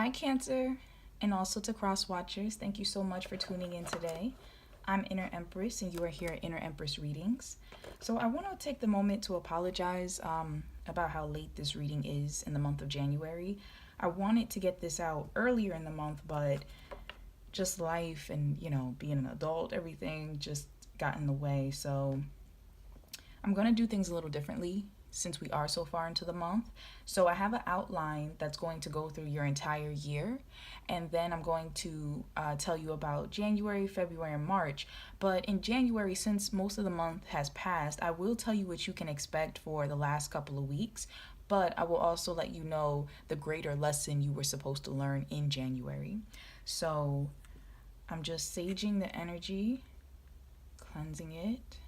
Hi, Cancer, and also to cross watchers. Thank you so much for tuning in today. I'm Inner Empress, and you are here at Inner Empress Readings. So, I want to take the moment to apologize about how late this reading is in the month of January. I wanted to get this out earlier in the month, but just life and, being an adult, everything just got in the way. So, I'm going to do things a little differently since we are so far into the month. So I have an outline that's going to go through your entire year, and then I'm going to tell you about January, February, and March. But in January, since most of the month has passed, I will tell you what you can expect for the last couple of weeks, but I will also let you know the greater lesson you were supposed to learn in January. So I'm just saging the energy, cleansing it.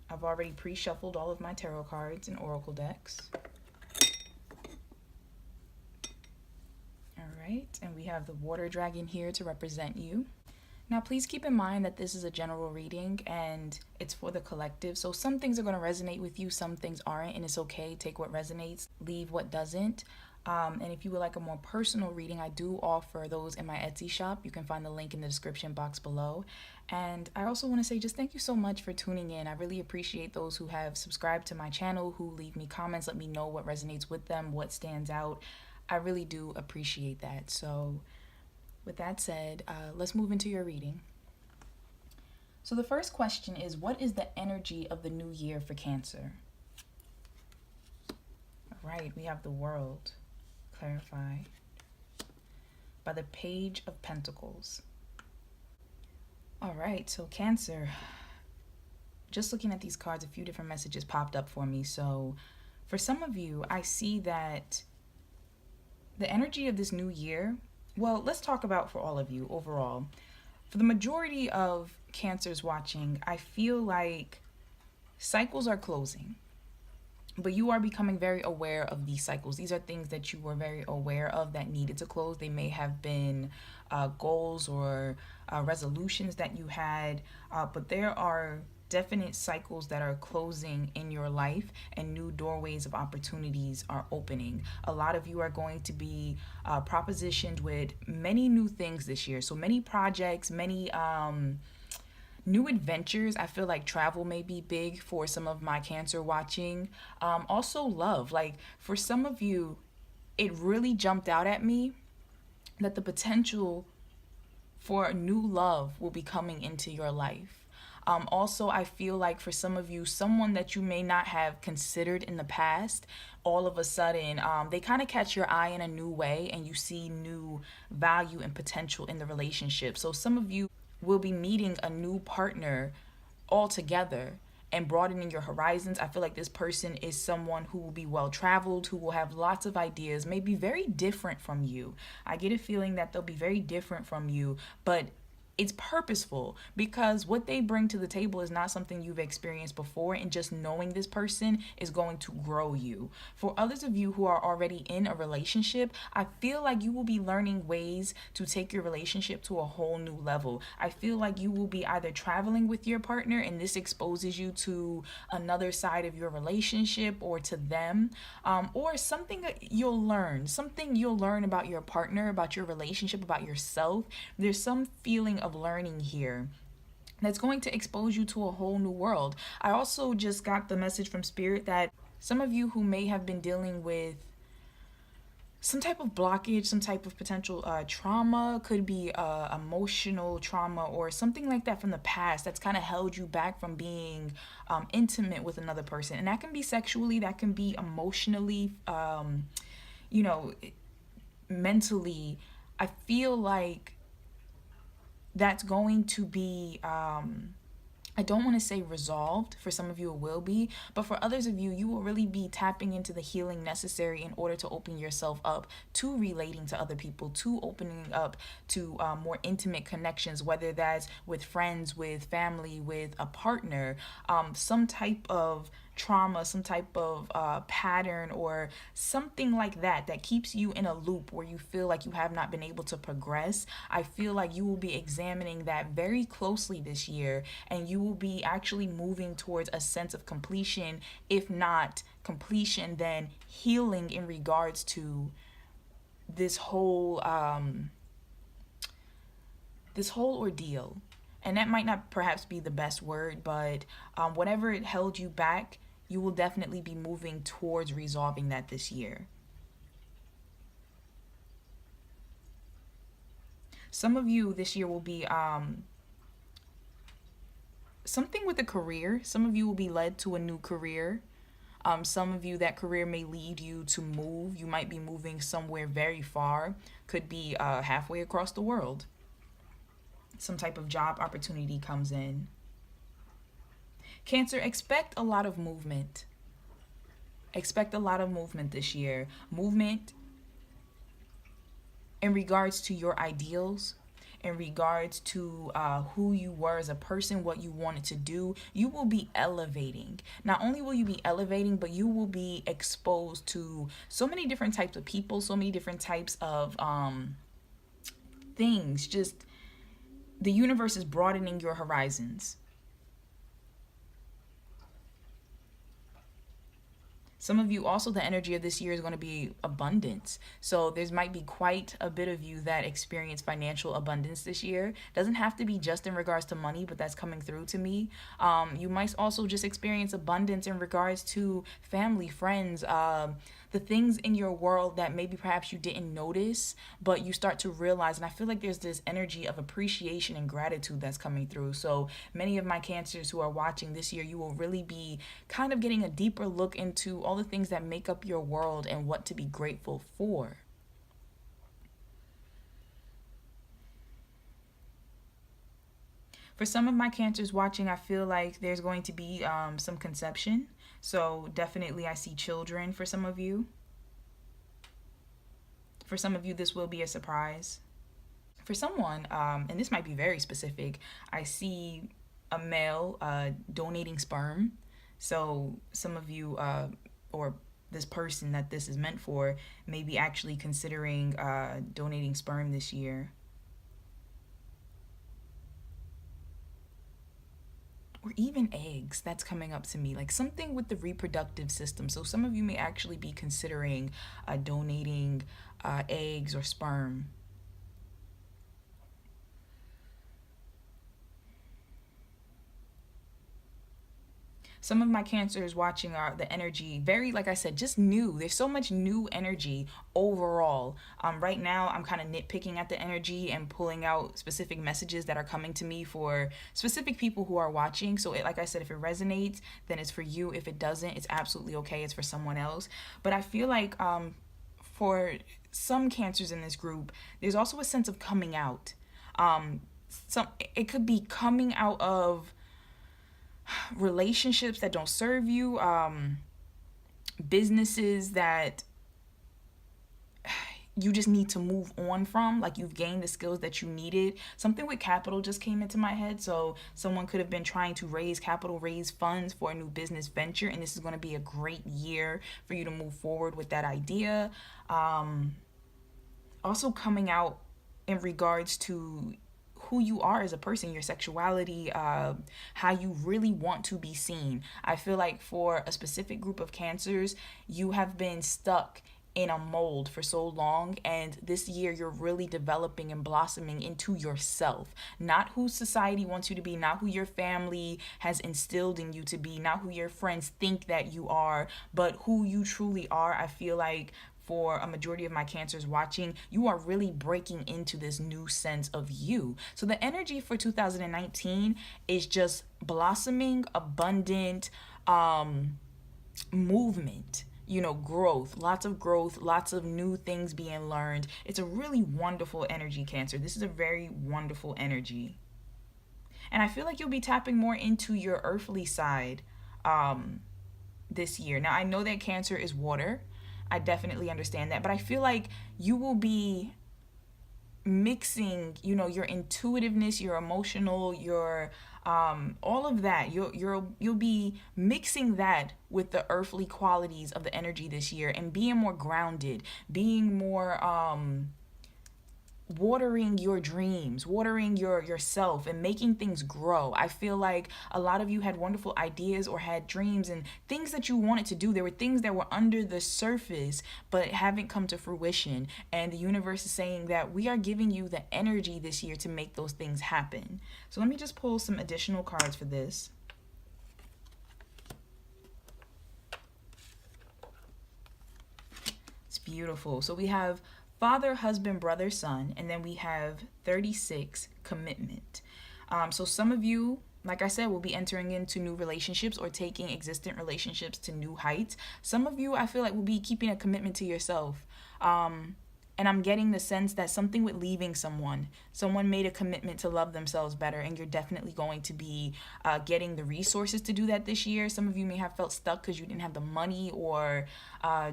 I've already pre-shuffled all of my tarot cards and oracle decks. All right, and we have the water dragon here to represent you. Now, please keep in mind that this is a general reading and it's for the collective. So some things are going to resonate with you, some things aren't, and it's okay. Take what resonates, leave what doesn't. And if you would like a more personal reading, I do offer those in my Etsy shop. You can find the link in the description box below. And I also want to say just thank you so much for tuning in. I really appreciate those who have subscribed to my channel, who leave me comments, let me know what resonates with them, what stands out. I really do appreciate that. So with that said, let's move into your reading. So the first question is, what is the energy of the new year for Cancer? All right, we have the World. Clarify by the Page of Pentacles. All right, so Cancer, just looking at these cards, a few different messages popped up for me. So for some of you, I see that the energy of this new year, well, let's talk about for all of you overall. For the majority of Cancers watching, I feel like cycles are closing. But you are becoming very aware of these cycles. These are things that you were very aware of that needed to close. They may have been goals or resolutions that you had, but there are definite cycles that are closing in your life and new doorways of opportunities are opening. A lot of you are going to be propositioned with many new things this year. So many projects, many new adventures. I feel like travel may be big for some of my Cancer watching. Also love. Like for some of you, it really jumped out at me that the potential for new love will be coming into your life. Also, I feel like for some of you, someone that you may not have considered in the past, all of a sudden, they kind of catch your eye in a new way and you see new value and potential in the relationship. So some of you will be meeting a new partner altogether and broadening your horizons. I feel like this person is someone who will be well traveled, who will have lots of ideas, may be very different from you. I get a feeling that they'll be very different from you, but it's purposeful because what they bring to the table is not something you've experienced before, and just knowing this person is going to grow you. For others of you who are already in a relationship, I feel like you will be learning ways to take your relationship to a whole new level. I feel like you will be either traveling with your partner and this exposes you to another side of your relationship or to them, or something you'll learn about your partner, about your relationship, about yourself. There's some feeling of learning here that's going to expose you to a whole new world. I also just got the message from Spirit that some of you who may have been dealing with some type of blockage, some type of potential trauma, could be emotional trauma or something like that from the past that's kind of held you back from being intimate with another person. And that can be sexually, that can be emotionally, mentally. I feel like that's going to be, I don't want to say resolved. For some of you it will be, but for others of you, you will really be tapping into the healing necessary in order to open yourself up to relating to other people, to opening up to more intimate connections, whether that's with friends, with family, with a partner, some type of trauma, some type of pattern or something like that keeps you in a loop where you feel like you have not been able to progress. I feel like you will be examining that very closely this year, and you will be actually moving towards a sense of completion. If not completion, then healing in regards to this whole ordeal. And that might not perhaps be the best word, but whatever it held you back, you will definitely be moving towards resolving that this year. Some of you this year will be something with a career. Some of you will be led to a new career. Some of you, that career may lead you to move. You might be moving somewhere very far. Could be halfway across the world. Some type of job opportunity comes in. Cancer, expect a lot of movement. Expect a lot of movement this year. Movement in regards to your ideals, in regards to who you were as a person, what you wanted to do. You will be elevating. Not only will you be elevating, but you will be exposed to so many different types of people, so many different types of things. Just the universe is broadening your horizons. Some of you also, the energy of this year is going to be abundance. So there might be quite a bit of you that experience financial abundance this year. Doesn't have to be just in regards to money, but that's coming through to me. You might also just experience abundance in regards to family, friends, the things in your world that maybe perhaps you didn't notice, but you start to realize. And I feel like there's this energy of appreciation and gratitude that's coming through. So many of my Cancers who are watching this year, you will really be kind of getting a deeper look into all the things that make up your world and what to be grateful for. For some of my Cancers watching, I feel like there's going to be some conception. So definitely I see children for some of you. For some of you, this will be a surprise. For someone, and this might be very specific, I see a male donating sperm. So some of you, or this person that this is meant for, may be actually considering donating sperm this year. Or even eggs, that's coming up to me, like something with the reproductive system. So some of you may actually be considering donating eggs or sperm. Some of my Cancers watching are the energy very, like I said, just new. There's so much new energy overall. Right now, I'm kind of nitpicking at the energy and pulling out specific messages that are coming to me for specific people who are watching. So like I said, if it resonates, then it's for you. If it doesn't, it's absolutely okay. It's for someone else. But I feel like for some Cancers in this group, there's also a sense of coming out. It could be coming out of relationships that don't serve you, businesses that you just need to move on from, like you've gained the skills that you needed. Something with capital just came into my head. So someone could have been trying to raise capital, raise funds for a new business venture, and this is going to be a great year for you to move forward with that idea. Also coming out in regards to who you are as a person, your sexuality, how you really want to be seen. I feel like for a specific group of Cancers, you have been stuck in a mold for so long, and this year you're really developing and blossoming into yourself. Not who society wants you to be, not who your family has instilled in you to be, not who your friends think that you are, but who you truly are. I feel like for a majority of my Cancers watching, you are really breaking into this new sense of you. So the energy for 2019 is just blossoming, abundant, movement, growth, lots of new things being learned. It's a really wonderful energy, Cancer. This is a very wonderful energy. And I feel like you'll be tapping more into your earthly side this year. Now, I know that Cancer is water. I definitely understand that. But I feel like you will be mixing, your intuitiveness, your emotional, your all of that. You'll be mixing that with the earthly qualities of the energy this year and being more grounded, being more watering your dreams, watering yourself and making things grow. I feel like a lot of you had wonderful ideas or had dreams and things that you wanted to do. There were things that were under the surface but haven't come to fruition, and the universe is saying that we are giving you the energy this year to make those things happen. So let me just pull some additional cards for this. It's beautiful. So we have Father, husband, brother, son, and then we have 36, commitment. So some of you, like I said, will be entering into new relationships or taking existing relationships to new heights. Some of you, I feel like, will be keeping a commitment to yourself. And I'm getting the sense that something with leaving someone made a commitment to love themselves better, and you're definitely going to be getting the resources to do that this year. Some of you may have felt stuck because you didn't have the money or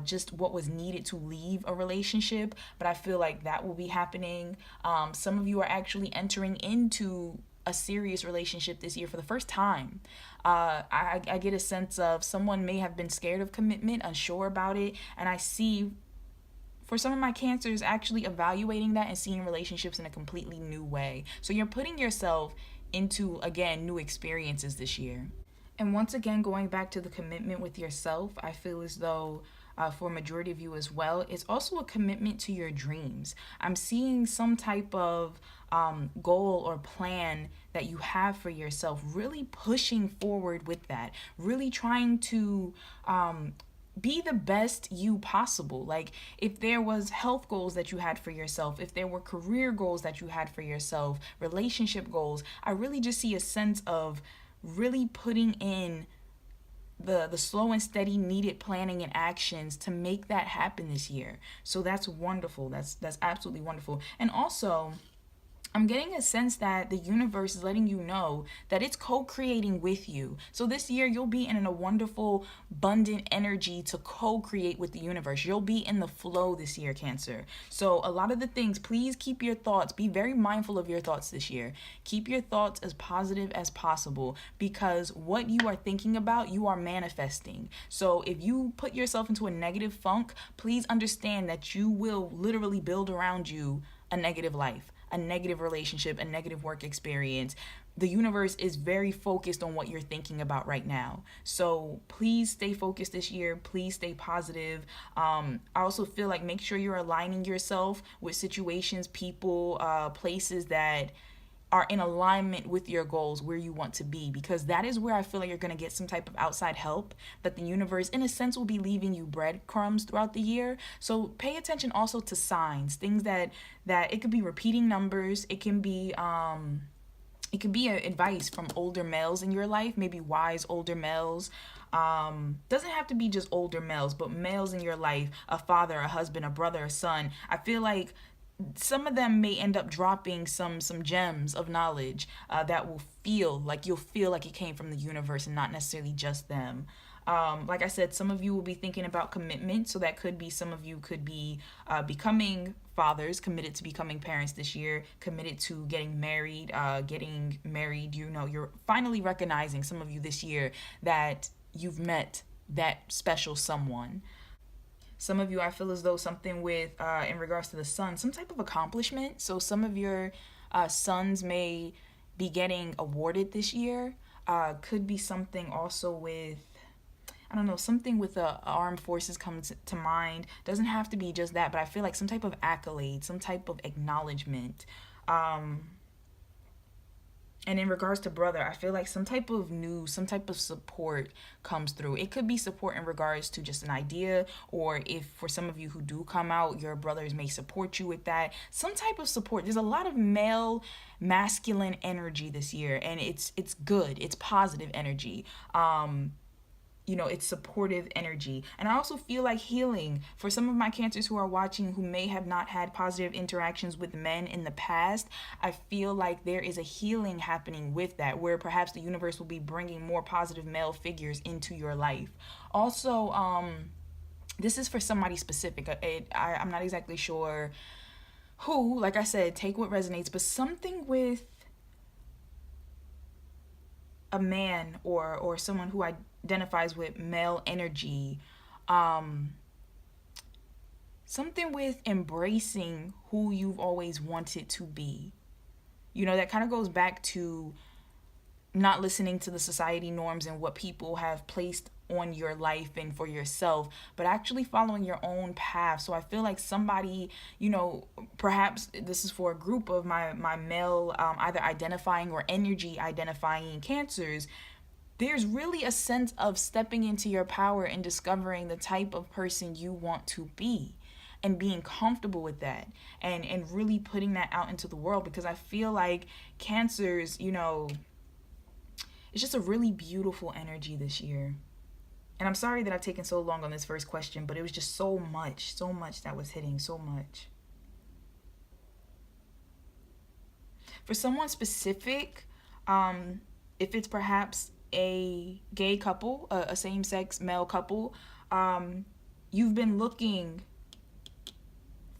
just what was needed to leave a relationship, but I feel like that will be happening. Some of you are actually entering into a serious relationship this year for the first time. I get a sense of someone may have been scared of commitment, unsure about it, and I see for some of my Cancers actually evaluating that and seeing relationships in a completely new way. So you're putting yourself into, again, new experiences this year. And once again, going back to the commitment with yourself, I feel as though for a majority of you as well, it's also a commitment to your dreams. I'm seeing some type of goal or plan that you have for yourself, really pushing forward with that, really trying to be the best you possible. Like if there was health goals that you had for yourself, if there were career goals that you had for yourself, relationship goals, I really just see a sense of really putting in the slow and steady needed planning and actions to make that happen this year. So that's wonderful. That's absolutely wonderful. And also, I'm getting a sense that the universe is letting you know that it's co-creating with you. So this year you'll be in a wonderful, abundant energy to co-create with the universe. You'll be in the flow this year, Cancer. So a lot of the things, please keep your thoughts, be very mindful of your thoughts this year. Keep your thoughts as positive as possible, because what you are thinking about, you are manifesting. So if you put yourself into a negative funk, please understand that you will literally build around you a negative life, a negative relationship, a negative work experience. The universe is very focused on what you're thinking about right now. So please stay focused this year. Please stay positive. I also feel like make sure you're aligning yourself with situations, people, places that are in alignment with your goals, where you want to be, because that is where I feel like you're going to get some type of outside help that the universe in a sense will be leaving you breadcrumbs throughout the year. So pay attention also to signs, things that it could be repeating numbers, it can be advice from older males in your life, maybe wise older males. Doesn't have to be just older males, but males in your life, a father, a husband, a brother, a son. I feel like some of them may end up dropping some gems of knowledge that will feel like you'll feel like it came from the universe and not necessarily just them. Like I said, some of you will be thinking about commitment, so that could be some of you could be becoming fathers, committed to becoming parents this year, committed to getting married. You know, you're finally recognizing, some of you this year, that you've met that special someone. Some of you, I feel as though something with, in regards to the sun, some type of accomplishment. So some of your sons may be getting awarded this year. Could be something also with, I don't know, something with the armed forces comes to mind. Doesn't have to be just that, but I feel like some type of accolade, some type of acknowledgement. And in regards to brother, I feel like some type of news, some type of support comes through. It could be support in regards to just an idea, or if for some of you who do come out, your brothers may support you with that. Some type of support. There's a lot of male, masculine energy this year, and it's good. It's positive energy. You know, it's supportive energy. And I also feel like healing for some of my Cancers who are watching, who may have not had positive interactions with men in the past. I feel like there is a healing happening with that, where perhaps the universe will be bringing more positive male figures into your life. Also, this is for somebody specific. I'm not exactly sure who. Like I said, take what resonates, but something with a man or someone who identifies with male energy, something with embracing who you've always wanted to be. You know, that kind of goes back to not listening to the society norms and what people have placed on your life and for yourself, but actually following your own path. So I feel like somebody, you know, perhaps this is for a group of my male either identifying or energy identifying cancers. There's really a sense of stepping into your power and discovering the type of person you want to be and being comfortable with that, and really putting that out into the world, because I feel like cancers, you know, it's just a really beautiful energy this year. And I'm sorry that I've taken so long on this first question, but it was just so much that was hitting, so much. For someone specific, if it's perhaps a gay couple, a same-sex male couple, you've been looking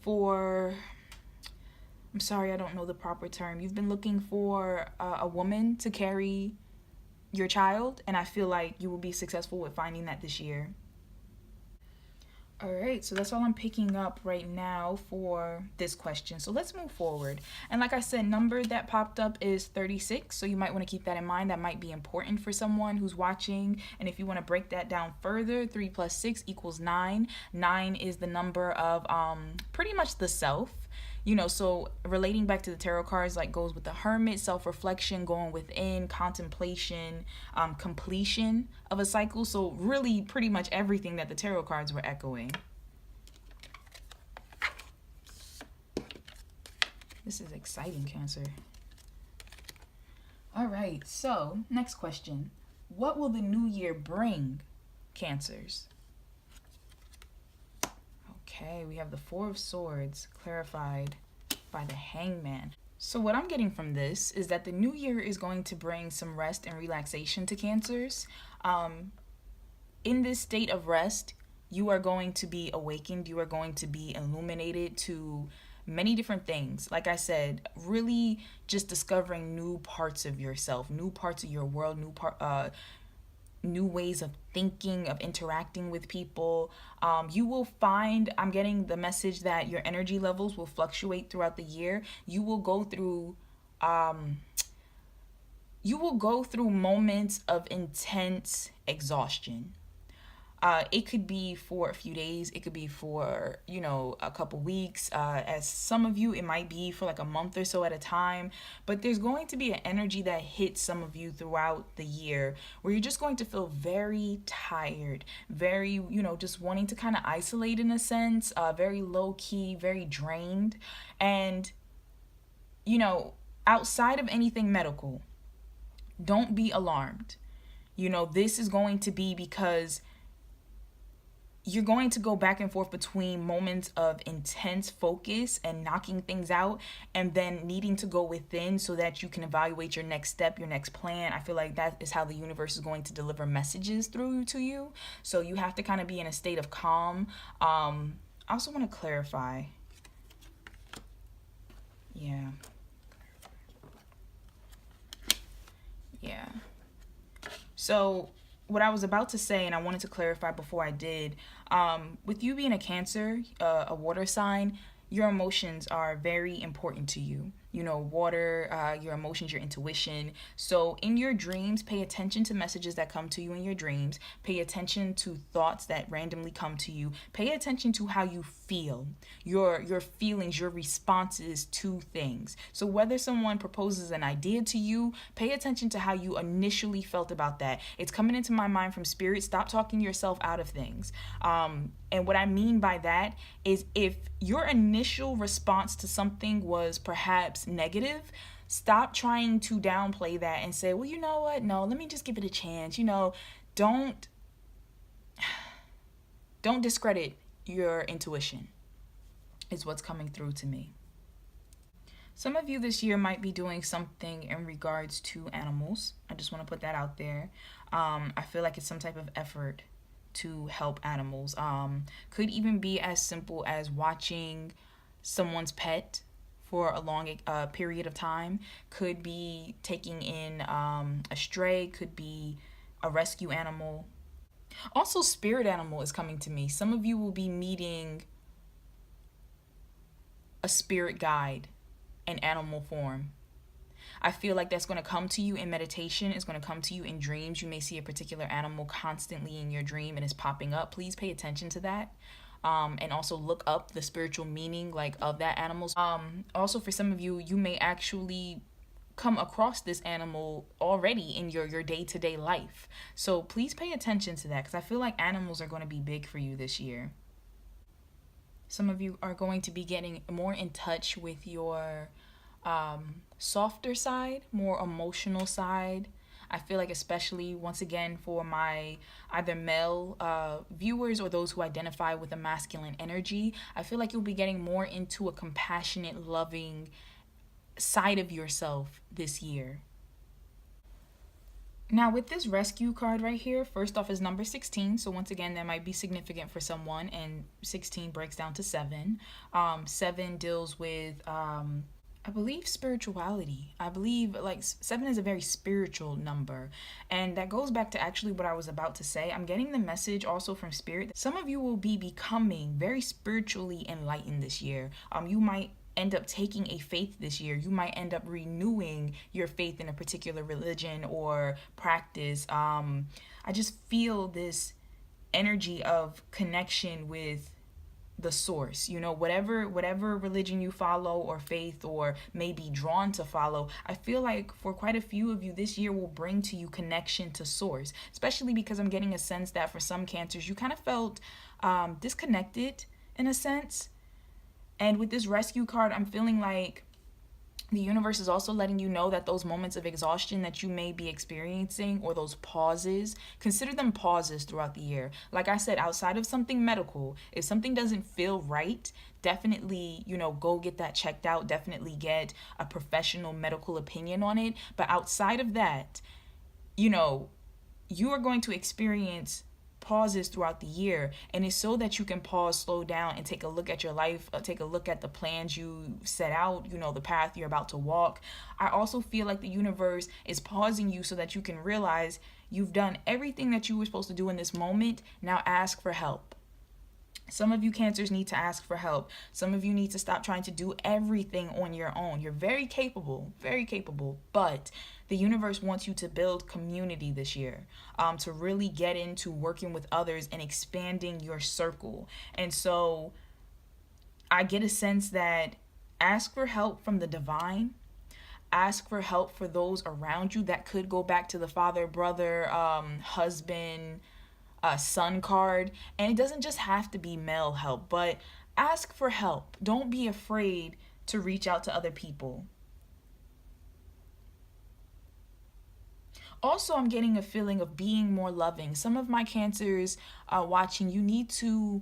for, I'm sorry, I don't know the proper term. You've been looking for a woman to carry your child, and I feel like you will be successful with finding that this year. All right, so that's all I'm picking up right now for this question. So let's move forward. And like I said, number that popped up is 36. So you might want to keep that in mind. That might be important for someone who's watching. And if you want to break that down further, 3 + 6 = 9. 9 is the number of pretty much the self. You know, so relating back to the tarot cards, like goes with the Hermit, self-reflection, going within, contemplation, completion of a cycle. So really pretty much everything that the tarot cards were echoing. This is exciting, Cancer. All right, so next question. What will the new year bring, Cancers? Okay, we have the 4 of Swords clarified by the Hangman. So what I'm getting from this is that the new year is going to bring some rest and relaxation to Cancers. In this state of rest, you are going to be awakened. You are going to be illuminated to many different things. Like I said, really just discovering new parts of yourself, new parts of your world, new ways of thinking, of interacting with people. You will find, I'm getting the message that your energy levels will fluctuate throughout the year. You will go through moments of intense exhaustion. It could be for a few days. It could be for, you know, a couple weeks. As some of you, it might be for like a month or so at a time. But there's going to be an energy that hits some of you throughout the year where you're just going to feel very tired, very, you know, just wanting to kind of isolate in a sense, very low key, very drained. And, you know, outside of anything medical, don't be alarmed. You know, this is going to be because you're going to go back and forth between moments of intense focus and knocking things out, and then needing to go within so that you can evaluate your next step, your next plan. I feel like that is how the universe is going to deliver messages through to you. So you have to kind of be in a state of calm. I also want to clarify. Yeah. So what I was about to say, and I wanted to clarify before I did, with you being a Cancer, a water sign, your emotions are very important to you. You know, water, your emotions, your intuition. So in your dreams, pay attention to messages that come to you in your dreams. Pay attention to thoughts that randomly come to you. Pay attention to how you feel, your feelings, your responses to things. So whether someone proposes an idea to you, pay attention to how you initially felt about that. It's coming into my mind from spirit. Stop talking yourself out of things. And what I mean by that is if your initial response to something was perhaps negative, stop trying to downplay that and say, well, you know what? No, let me just give it a chance. You know, don't discredit your intuition is what's coming through to me. Some of you this year might be doing something in regards to animals. I just want to put that out there. I feel like it's some type of effort to help animals. Could even be as simple as watching someone's pet for a long period of time. Could be taking in a stray, could be a rescue animal. Also, spirit animal is coming to me. Some of you will be meeting a spirit guide in animal form. I feel like that's going to come to you in meditation. It's going to come to you in dreams. You may see a particular animal constantly in your dream and it's popping up. Please pay attention to that. And also look up the spiritual meaning like of that animal. Also for some of you, you may actually come across this animal already in your day-to-day life. So please pay attention to that, because I feel like animals are going to be big for you this year. Some of you are going to be getting more in touch with your softer side, more emotional side. I feel like, especially once again for my either male viewers or those who identify with a masculine energy, I feel like you'll be getting more into a compassionate, loving side of yourself this year. Now with this rescue card right here, first off is number 16. So once again, that might be significant for someone, and 16 breaks down to 7. 7 deals with, I believe, spirituality. I believe like 7 is a very spiritual number. And that goes back to actually what I was about to say. I'm getting the message also from spirit. Some of you will be becoming very spiritually enlightened this year. You might end up taking a faith this year. You might end up renewing your faith in a particular religion or practice. I just feel this energy of connection with the source, you know, whatever religion you follow or faith or may be drawn to follow. I feel like for quite a few of you, this year will bring to you connection to source, especially because I'm getting a sense that for some cancers, you kind of felt disconnected in a sense. And with this rescue card, I'm feeling like the universe is also letting you know that those moments of exhaustion that you may be experiencing, or those pauses, consider them pauses throughout the year. Like I said, outside of something medical, if something doesn't feel right, definitely, you know, go get that checked out. Definitely get a professional medical opinion on it. But outside of that, you know, you are going to experience pauses throughout the year, and it's so that you can pause, slow down, and take a look at your life, take a look at the plans you set out, you know, the path you're about to walk. I also feel like the universe is pausing you so that you can realize you've done everything that you were supposed to do in this moment. Now ask for help. Some of you cancers need to ask for help. Some of you need to stop trying to do everything on your own. You're very capable, but the universe wants you to build community this year, to really get into working with others and expanding your circle. And so I get a sense that ask for help from the divine. Ask for help for those around you. That could go back to the father, brother, husband, son card. And it doesn't just have to be male help, but ask for help. Don't be afraid to reach out to other people. Also, I'm getting a feeling of being more loving. Some of my cancers watching, you need to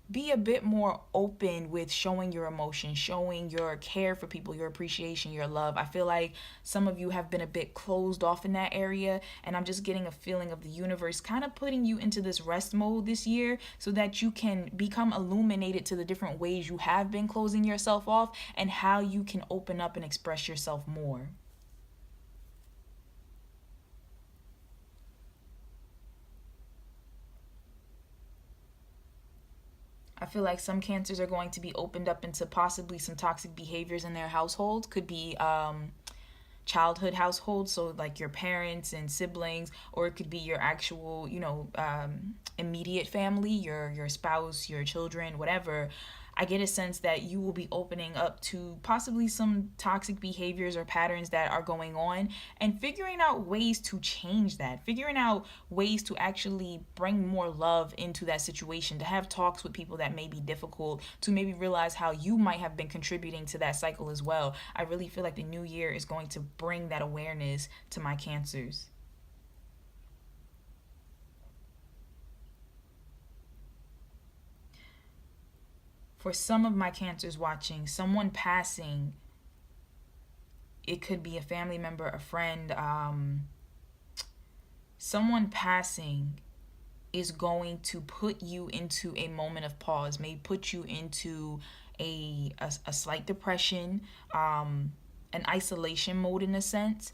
be a bit more open with showing your emotion, showing your care for people, your appreciation, your love. I feel like some of you have been a bit closed off in that area, and I'm just getting a feeling of the universe kind of putting you into this rest mode this year so that you can become illuminated to the different ways you have been closing yourself off and how you can open up and express yourself more. I feel like some cancers are going to be opened up into possibly some toxic behaviors in their household. Could be childhood households, so like your parents and siblings, or it could be your actual, you know, immediate family, your spouse, your children, whatever. I get a sense that you will be opening up to possibly some toxic behaviors or patterns that are going on, and figuring out ways to change that, figuring out ways to actually bring more love into that situation, to have talks with people that may be difficult, to maybe realize how you might have been contributing to that cycle as well. I really feel like the new year is going to bring that awareness to my cancers. For some of my cancers watching, someone passing, it could be a family member, a friend, someone passing is going to put you into a moment of pause, may put you into a slight depression, an isolation mode in a sense,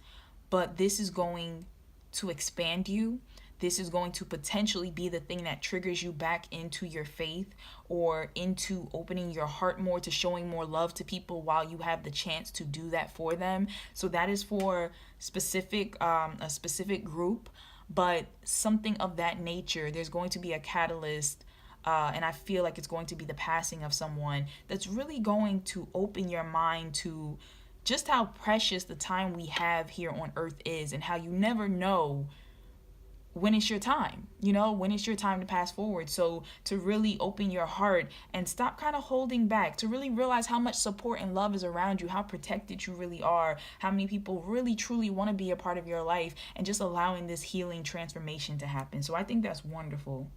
but this is going to expand you. this is going to potentially be the thing that triggers you back into your faith or into opening your heart more, to showing more love to people while you have the chance to do that for them. So that is for a specific group, but something of that nature. There's going to be a catalyst, and I feel like it's going to be the passing of someone that's really going to open your mind to just how precious the time we have here on earth is, and how you never know when it's your time, when it's your time to pass forward. So to really open your heart and stop kind of holding back, to really realize how much support and love is around you, how protected you really are, how many people really truly want to be a part of your life, and just allowing this healing transformation to happen. So I think that's wonderful.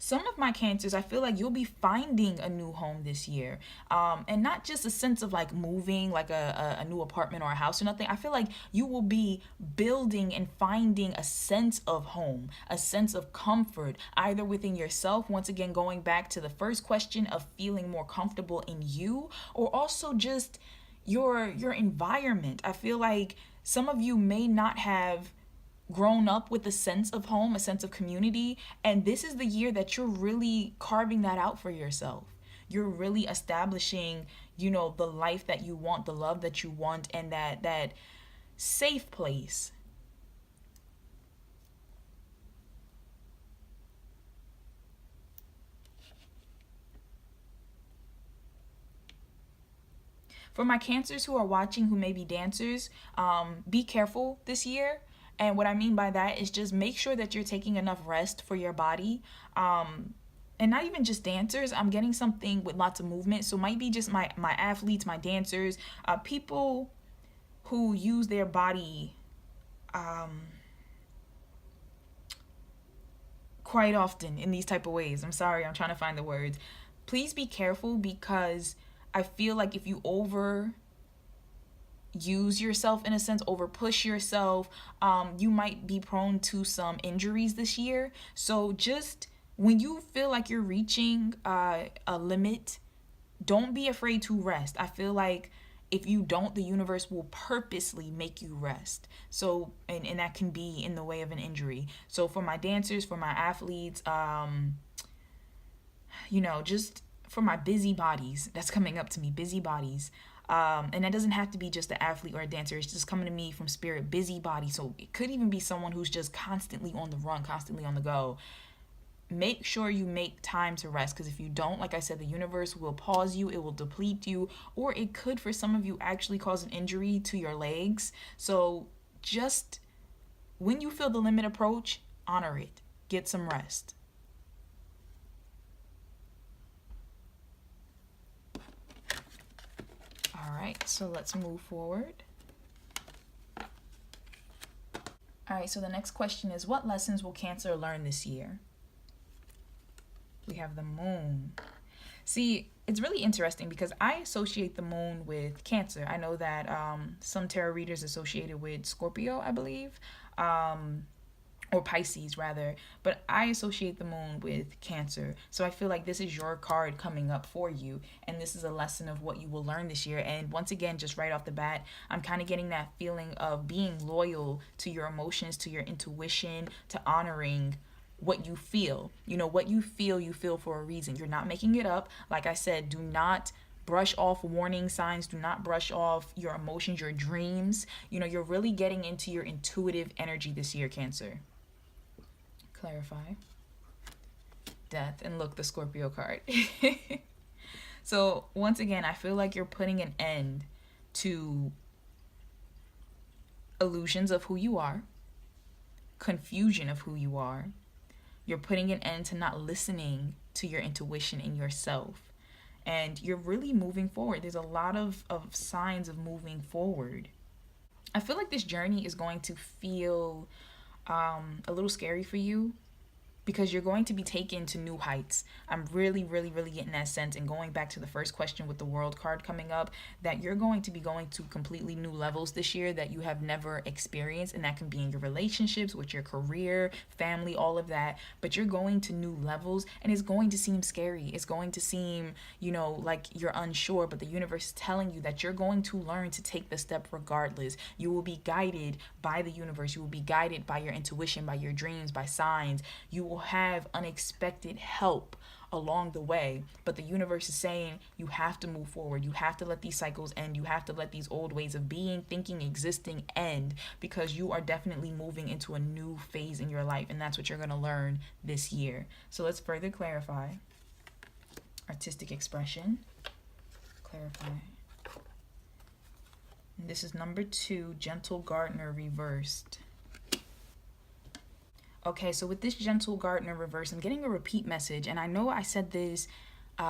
Some of my Cancers, I feel like you'll be finding a new home this year. And not just a sense of like moving, like a new apartment or a house or nothing. I feel like you will be building and finding a sense of home, a sense of comfort, either within yourself, once again, going back to the first question of feeling more comfortable in you, or also just your environment. I feel like some of you may not have grown up with a sense of home, a sense of community, and this is the year that you're really carving that out for yourself. You're really establishing, the life that you want, the love that you want, and that safe place. For my Cancers who are watching, who may be dancers, be careful this year. And what I mean by that is just make sure that you're taking enough rest for your body. And not even just dancers. I'm getting something with lots of movement. So might be just my athletes, my dancers, people who use their body quite often in these type of ways. I'm sorry, I'm trying to find the words. Please be careful, because I feel like if you use yourself, in a sense, over push yourself, you might be prone to some injuries this year. So just when you feel like you're reaching a limit, don't be afraid to rest. I feel like if you don't, the universe will purposely make you rest. So and that can be in the way of an injury. So for my dancers, for my athletes, just for my busybodies that's coming up to me, busybodies. And that doesn't have to be just an athlete or a dancer. It's just coming to me from spirit, busybody. So it could even be someone who's just constantly on the run, constantly on the go. Make sure you make time to rest, because if you don't, like I said, the universe will pause you, it will deplete you, or it could, for some of you, actually cause an injury to your legs. So just when you feel the limit approach, honor it. Get some rest. All right, so let's move forward. All right, so the next question is, what lessons will Cancer learn this year? We have the moon. See, it's really interesting because I associate the moon with Cancer. I know that some tarot readers associate it with Scorpio, I believe. Or Pisces rather, but I associate the moon with Cancer. So I feel like this is your card coming up for you, and this is a lesson of what you will learn this year. And once again, just right off the bat, I'm kind of getting that feeling of being loyal to your emotions, to your intuition, to honoring what you feel. What you feel for a reason. You're not making it up. Like I said, do not brush off warning signs. Do not brush off your emotions, your dreams. You're really getting into your intuitive energy this year, Cancer. Clarify. Death. And look, the Scorpio card. So once again, I feel like you're putting an end to illusions of who you are, confusion of who you are. You're putting an end to not listening to your intuition and yourself. And you're really moving forward. There's a lot of signs of moving forward. I feel like this journey is going to feel a little scary for you, because you're going to be taken to new heights. I'm really, really, really getting that sense. And going back to the first question with the World card coming up, that you're going to be going to completely new levels this year that you have never experienced. And that can be in your relationships, with your career, family, all of that. But you're going to new levels, and it's going to seem scary. It's going to seem, like you're unsure, but the universe is telling you that you're going to learn to take the step regardless. You will be guided by the universe. You will be guided by your intuition, by your dreams, by signs. You will have unexpected help along the way, but the universe is saying you have to move forward. You have to let these cycles end. You have to let these old ways of being, thinking, existing end, because you are definitely moving into a new phase in your life, and that's what you're going to learn this year. So let's further clarify. Artistic expression. Clarify. And this is number 2, Gentle Gardener reversed. Okay, so with this Gentle Gardener reverse, I'm getting a repeat message, and I know I said this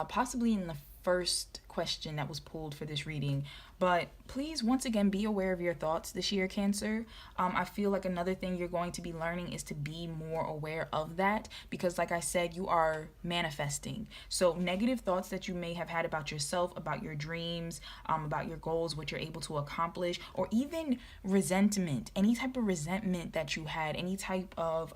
possibly in the first question that was pulled for this reading, but please, once again, be aware of your thoughts this year, Cancer. I feel like another thing you're going to be learning is to be more aware of that, because like I said, you are manifesting. So negative thoughts that you may have had about yourself, about your dreams, about your goals, what you're able to accomplish, or even resentment, any type of resentment that you had, any type of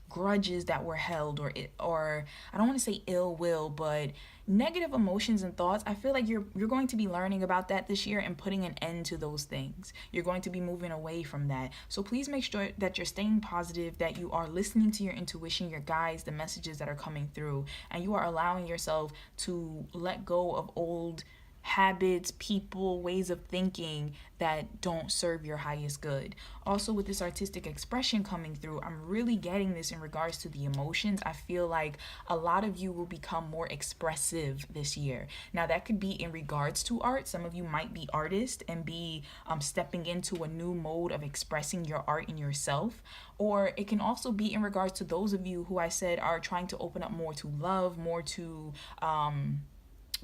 grudges that were held, or I don't want to say ill will, but negative emotions and thoughts. I feel like you're going to be learning about that this year and putting an end to those things. You're going to be moving away from that. So please make sure that you're staying positive, that you are listening to your intuition, your guides, the messages that are coming through, and you are allowing yourself to let go of old habits, people, ways of thinking that don't serve your highest good. Also, with this artistic expression coming through, I'm really getting this in regards to the emotions. I feel like a lot of you will become more expressive this year. Now, that could be in regards to art. Some of you might be artists and be stepping into a new mode of expressing your art and yourself. Or it can also be in regards to those of you who I said are trying to open up more to love, more to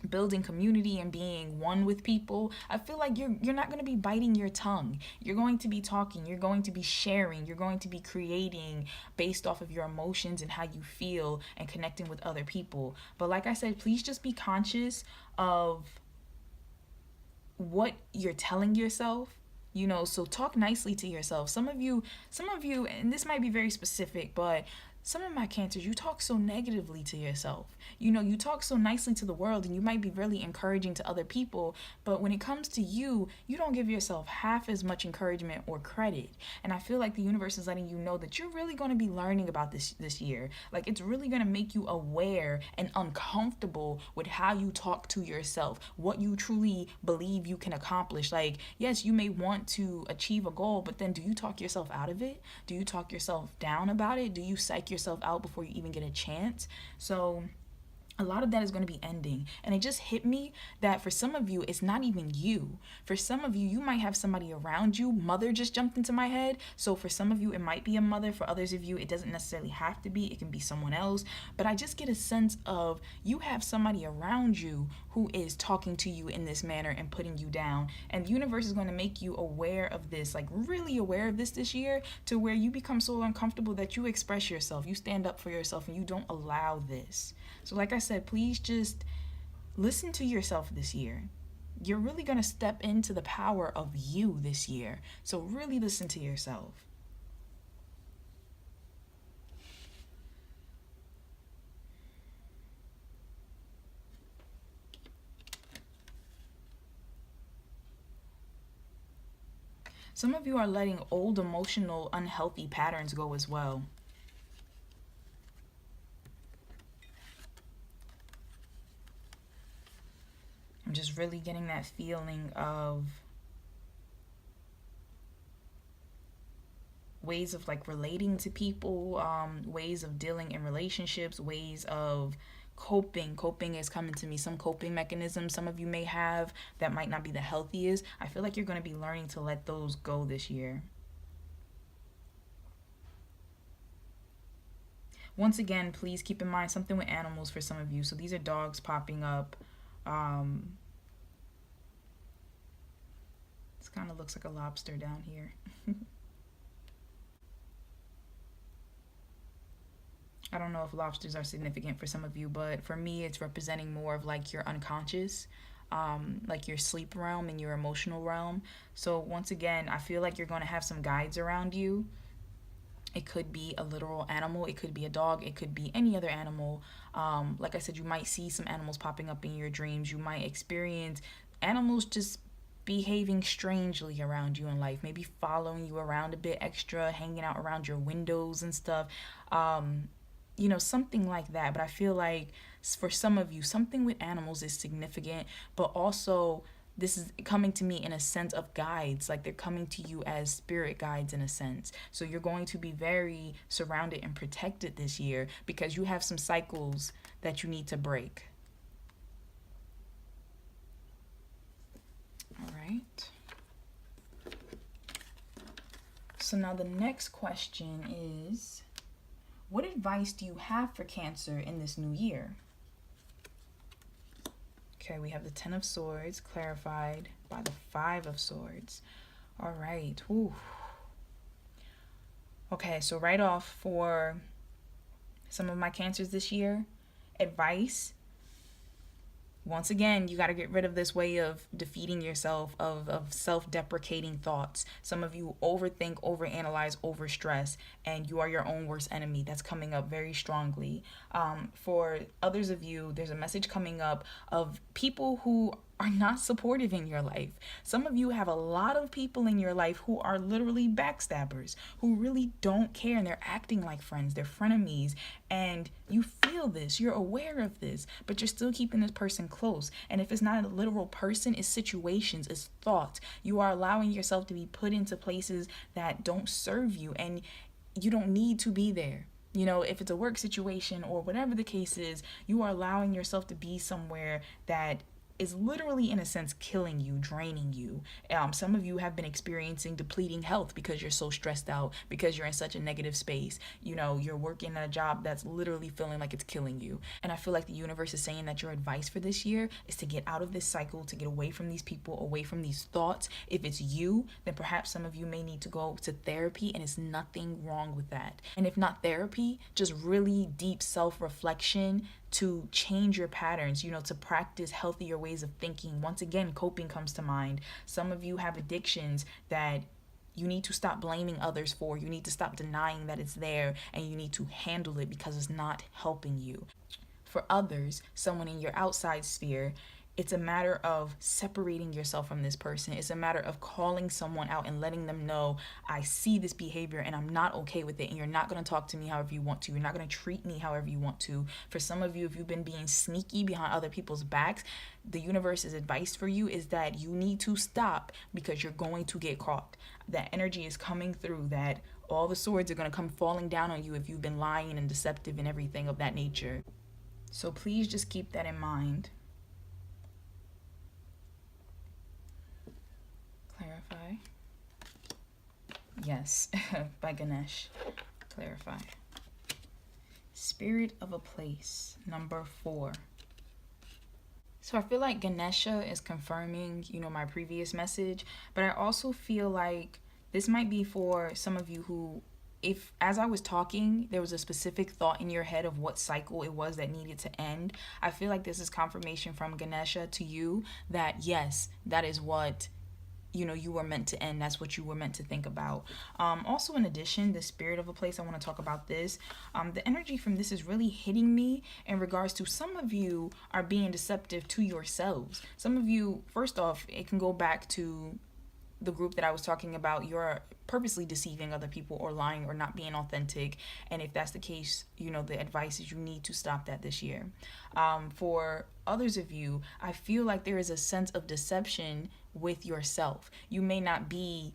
building community and being one with people. I feel like you're not going to be biting your tongue. You're going to be talking, you're going to be sharing, you're going to be creating based off of your emotions and how you feel and connecting with other people. But like I said, please just be conscious of what you're telling yourself. So talk nicely to yourself. Some of you, and this might be very specific, but some of my Cancers, you talk so negatively to yourself. You talk so nicely to the world, and you might be really encouraging to other people, but when it comes to you, you don't give yourself half as much encouragement or credit. And I feel like the universe is letting you know that you're really going to be learning about this year. Like, it's really going to make you aware and uncomfortable with how you talk to yourself, what you truly believe you can accomplish. Like, yes, you may want to achieve a goal, but then do you talk yourself out of it? Do you talk yourself down about it? Do you psych yourself out before you even get a chance? So a lot of that is going to be ending. And it just hit me that for some of you, it's not even you. For some of you, you might have somebody around you. Mother just jumped into my head. So for some of you, it might be a mother. For others of you, it doesn't necessarily have to be. It can be someone else. But I just get a sense of you have somebody around you who is talking to you in this manner and putting you down. And the universe is going to make you aware of this, like really aware of this year, to where you become so uncomfortable that you express yourself. You stand up for yourself and you don't allow this. So like I said, please just listen to yourself this year. You're really going to step into the power of you this year. So really listen to yourself. Some of you are letting old emotional, unhealthy patterns go as well. I'm just really getting that feeling of ways of like relating to people, ways of dealing in relationships, ways of coping. Coping is coming to me. Some coping mechanisms some of you may have that might not be the healthiest. I feel like you're going to be learning to let those go this year. Once again, please keep in mind something with animals for some of you. So these are dogs popping up. This kind of looks like a lobster down here. I don't know if lobsters are significant for some of you, but for me, it's representing more of like your unconscious, like your sleep realm and your emotional realm. So once again, I feel like you're going to have some guides around you. It could be a literal animal, it could be a dog, it could be any other animal. Like I said, you might see some animals popping up in your dreams. You might experience animals just behaving strangely around you in life, maybe following you around a bit extra, hanging out around your windows and stuff. Something like that. But I feel like for some of you, something with animals is significant, but also this is coming to me in a sense of guides, like they're coming to you as spirit guides in a sense. So you're going to be very surrounded and protected this year because you have some cycles that you need to break. All right. So now the next question is, what advice do you have for Cancer in this new year? Okay, we have the Ten of Swords clarified by the Five of Swords. All right. Ooh. Okay, so right off for some of my Cancers this year, advice. Once again, you got to get rid of this way of defeating yourself, of self-deprecating thoughts. Some of you overthink, overanalyze, overstress, and you are your own worst enemy. That's coming up very strongly. For others of you, there's a message coming up of people who are not supportive in your life. Some of you have a lot of people in your life who are literally backstabbers, who really don't care, and they're acting like friends, they're frenemies, and you feel this, you're aware of this, but you're still keeping this person close. And if it's not a literal person, it's situations, it's thoughts. You are allowing yourself to be put into places that don't serve you, and you don't need to be there. If it's a work situation or whatever the case is, you are allowing yourself to be somewhere that is literally, in a sense, killing you, draining you. Some of you have been experiencing depleting health because you're so stressed out, because you're in such a negative space. You're working at a job that's literally feeling like it's killing you. And I feel like the universe is saying that your advice for this year is to get out of this cycle, to get away from these people, away from these thoughts. If it's you, then perhaps some of you may need to go to therapy, and it's nothing wrong with that. And if not therapy, just really deep self-reflection to change your patterns, to practice healthier ways of thinking. Once again, coping comes to mind. Some of you have addictions that you need to stop blaming others for. You need to stop denying that it's there, and you need to handle it because it's not helping you. For others, someone in your outside sphere, it's a matter of separating yourself from this person. It's a matter of calling someone out and letting them know, I see this behavior and I'm not okay with it, and you're not going to talk to me however you want to. You're not going to treat me however you want to. For some of you, if you've been being sneaky behind other people's backs, the universe's advice for you is that you need to stop because you're going to get caught. That energy is coming through, that all the swords are going to come falling down on you if you've been lying and deceptive and everything of that nature. So please just keep that in mind. Clarify. Yes, by Ganesh. Clarify. Spirit of a place, number 4. So I feel like Ganesha is confirming, my previous message, but I also feel like this might be for some of you who, if as I was talking, there was a specific thought in your head of what cycle it was that needed to end. I feel like this is confirmation from Ganesha to you that yes, that is what you were meant to end. That's what you were meant to think about. Also, in addition, the spirit of a place, I want to talk about this. The energy from this is really hitting me in regards to some of you are being deceptive to yourselves. Some of you, first off, it can go back to the group that I was talking about. You're purposely deceiving other people or lying or not being authentic. And if that's the case, the advice is you need to stop that this year. For others of you, I feel like there is a sense of deception with yourself. You may not be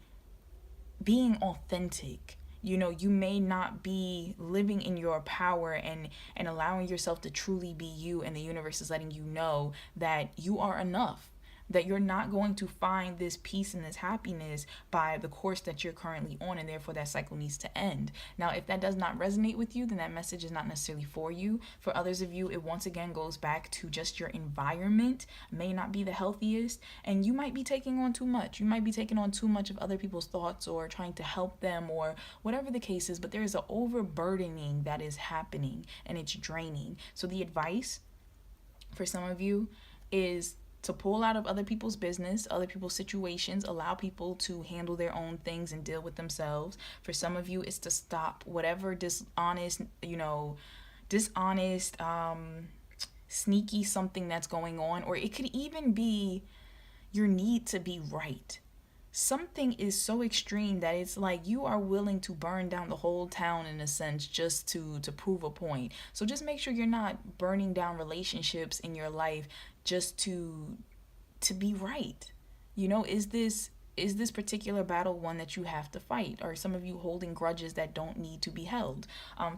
being authentic. You may not be living in your power and allowing yourself to truly be you, and the universe is letting you know that you are enough. that you're not going to find this peace and this happiness by the course that you're currently on, and therefore that cycle needs to end. Now, if that does not resonate with you, then that message is not necessarily for you. For others of you, it once again goes back to just your environment may not be the healthiest, and you might be taking on too much. You might be taking on too much of other people's thoughts or trying to help them or whatever the case is, but there is an overburdening that is happening and it's draining. So the advice for some of you is to pull out of other people's business, other people's situations, allow people to handle their own things and deal with themselves. For some of you, it's to stop whatever dishonest, sneaky something that's going on, or it could even be your need to be right. Something is so extreme that it's like you are willing to burn down the whole town in a sense just to prove a point. So just make sure you're not burning down relationships in your life just to be right. Is this particular battle one that you have to fight? Or some of you holding grudges that don't need to be held?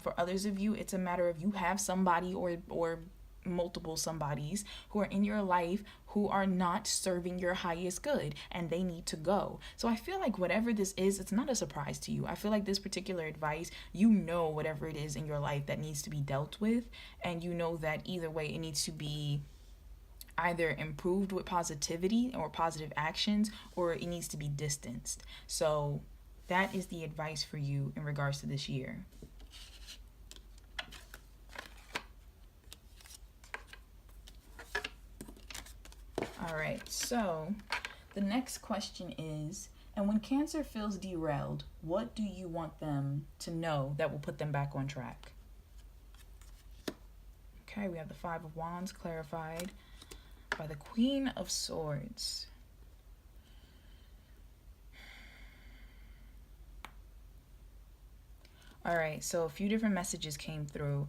For others of you, it's a matter of you have somebody or multiple somebodies who are in your life who are not serving your highest good and they need to go. So I feel like whatever this is, it's not a surprise to you. I feel like this particular advice, whatever it is in your life that needs to be dealt with, and that either way it needs to be either improved with positivity or positive actions, or it needs to be distanced. So that is the advice for you in regards to this year. All right, so the next question is, and when Cancer feels derailed, what do you want them to know that will put them back on track? Okay, we have the Five of Wands clarified by the Queen of Swords. All right, so a few different messages came through.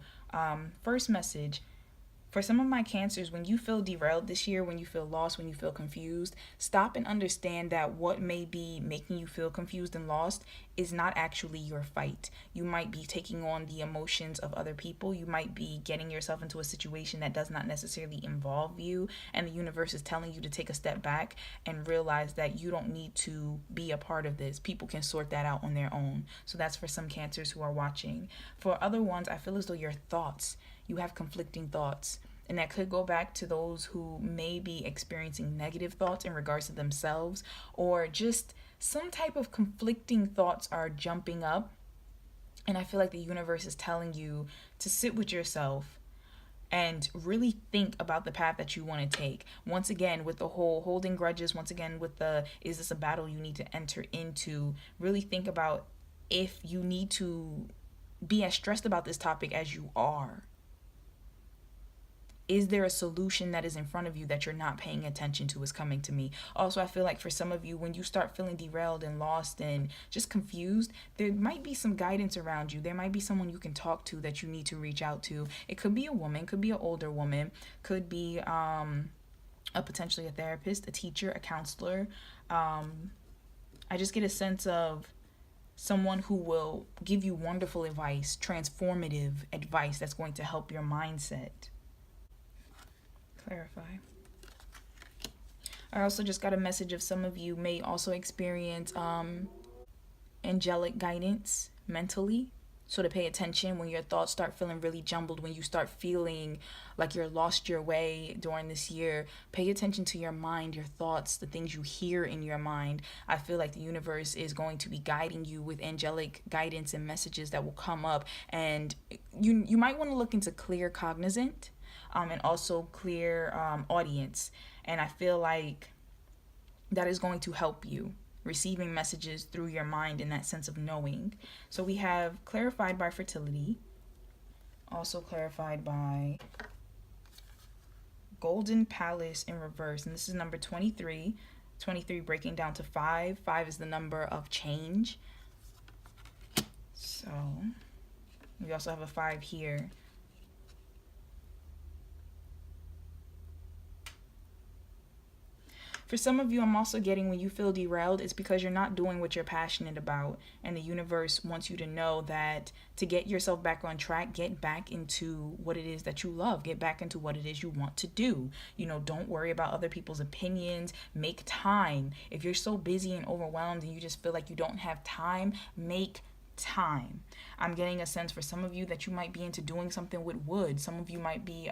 First message, for some of my Cancers, when you feel derailed this year, when you feel lost, when you feel confused, stop and understand that what may be making you feel confused and lost is not actually your fight. You might be taking on the emotions of other people. You might be getting yourself into a situation that does not necessarily involve you, and the universe is telling you to take a step back and realize that you don't need to be a part of this. People can sort that out on their own. So that's for some Cancers who are watching. For other ones, I feel as though your thoughts, you have conflicting thoughts. And that could go back to those who may be experiencing negative thoughts in regards to themselves, or just some type of conflicting thoughts are jumping up. And I feel like the universe is telling you to sit with yourself and really think about the path that you want to take. Once again, with the whole holding grudges, once again, with the, is this a battle you need to enter into? Really think about if you need to be as stressed about this topic as you are. Is there a solution that is in front of you that you're not paying attention to is coming to me? Also, I feel like for some of you, when you start feeling derailed and lost and just confused, there might be some guidance around you. There might be someone you can talk to that you need to reach out to. It could be a woman, could be an older woman, could be potentially a therapist, a teacher, a counselor. I just get a sense of someone who will give you wonderful advice, transformative advice that's going to help your mindset. Clarify. I also just got a message of some of you may also experience angelic guidance mentally. So to pay attention when your thoughts start feeling really jumbled, when you start feeling like you're lost your way during this year, pay attention to your mind, your thoughts, the things you hear in your mind. I feel like the universe is going to be guiding you with angelic guidance and messages that will come up. And you might want to look into clear cognizant. And also clear audience. And I feel like that is going to help you receiving messages through your mind in that sense of knowing. So we have clarified by fertility, also clarified by Golden Palace in reverse. And this is number 23. 23 breaking down to 5. 5 is the number of change. So we also have a 5 here. For some of you, I'm also getting when you feel derailed, it's because you're not doing what you're passionate about. And the universe wants you to know that to get yourself back on track, get back into what it is that you love. Get back into what it is you want to do. You know, don't worry about other people's opinions. Make time. If you're so busy and overwhelmed and you just feel like you don't have time, make time. I'm getting a sense for some of you that you might be into doing something with wood. Some of you might be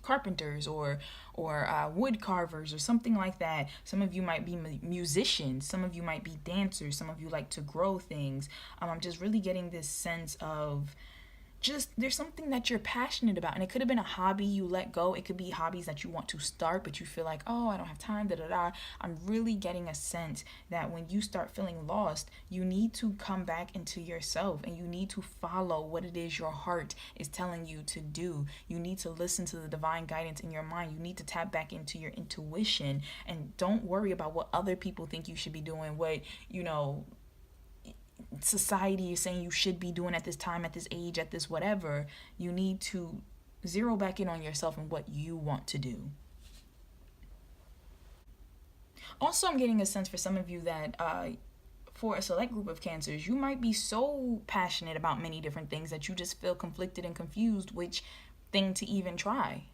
carpenters or wood carvers or something like that. Some of you might be musicians. Some of you might be dancers. Some of you like to grow things. I'm just really getting this sense of just there's something that you're passionate about, and it could have been a hobby you let go. It could be hobbies that you want to start but you feel like, oh, I don't have time, da da da. I'm really getting a sense that when you start feeling lost, you need to come back into yourself and you need to follow what it is your heart is telling you to do. You need to listen to the divine guidance in your mind. You need to tap back into your intuition, and don't worry about what other people think you should be doing, what society is saying you should be doing at this time, at this age, at this whatever. You need to zero back in on yourself and what you want to do. Also, I'm getting a sense for some of you that for a select group of Cancers, you might be so passionate about many different things that you just feel conflicted and confused which thing to even try.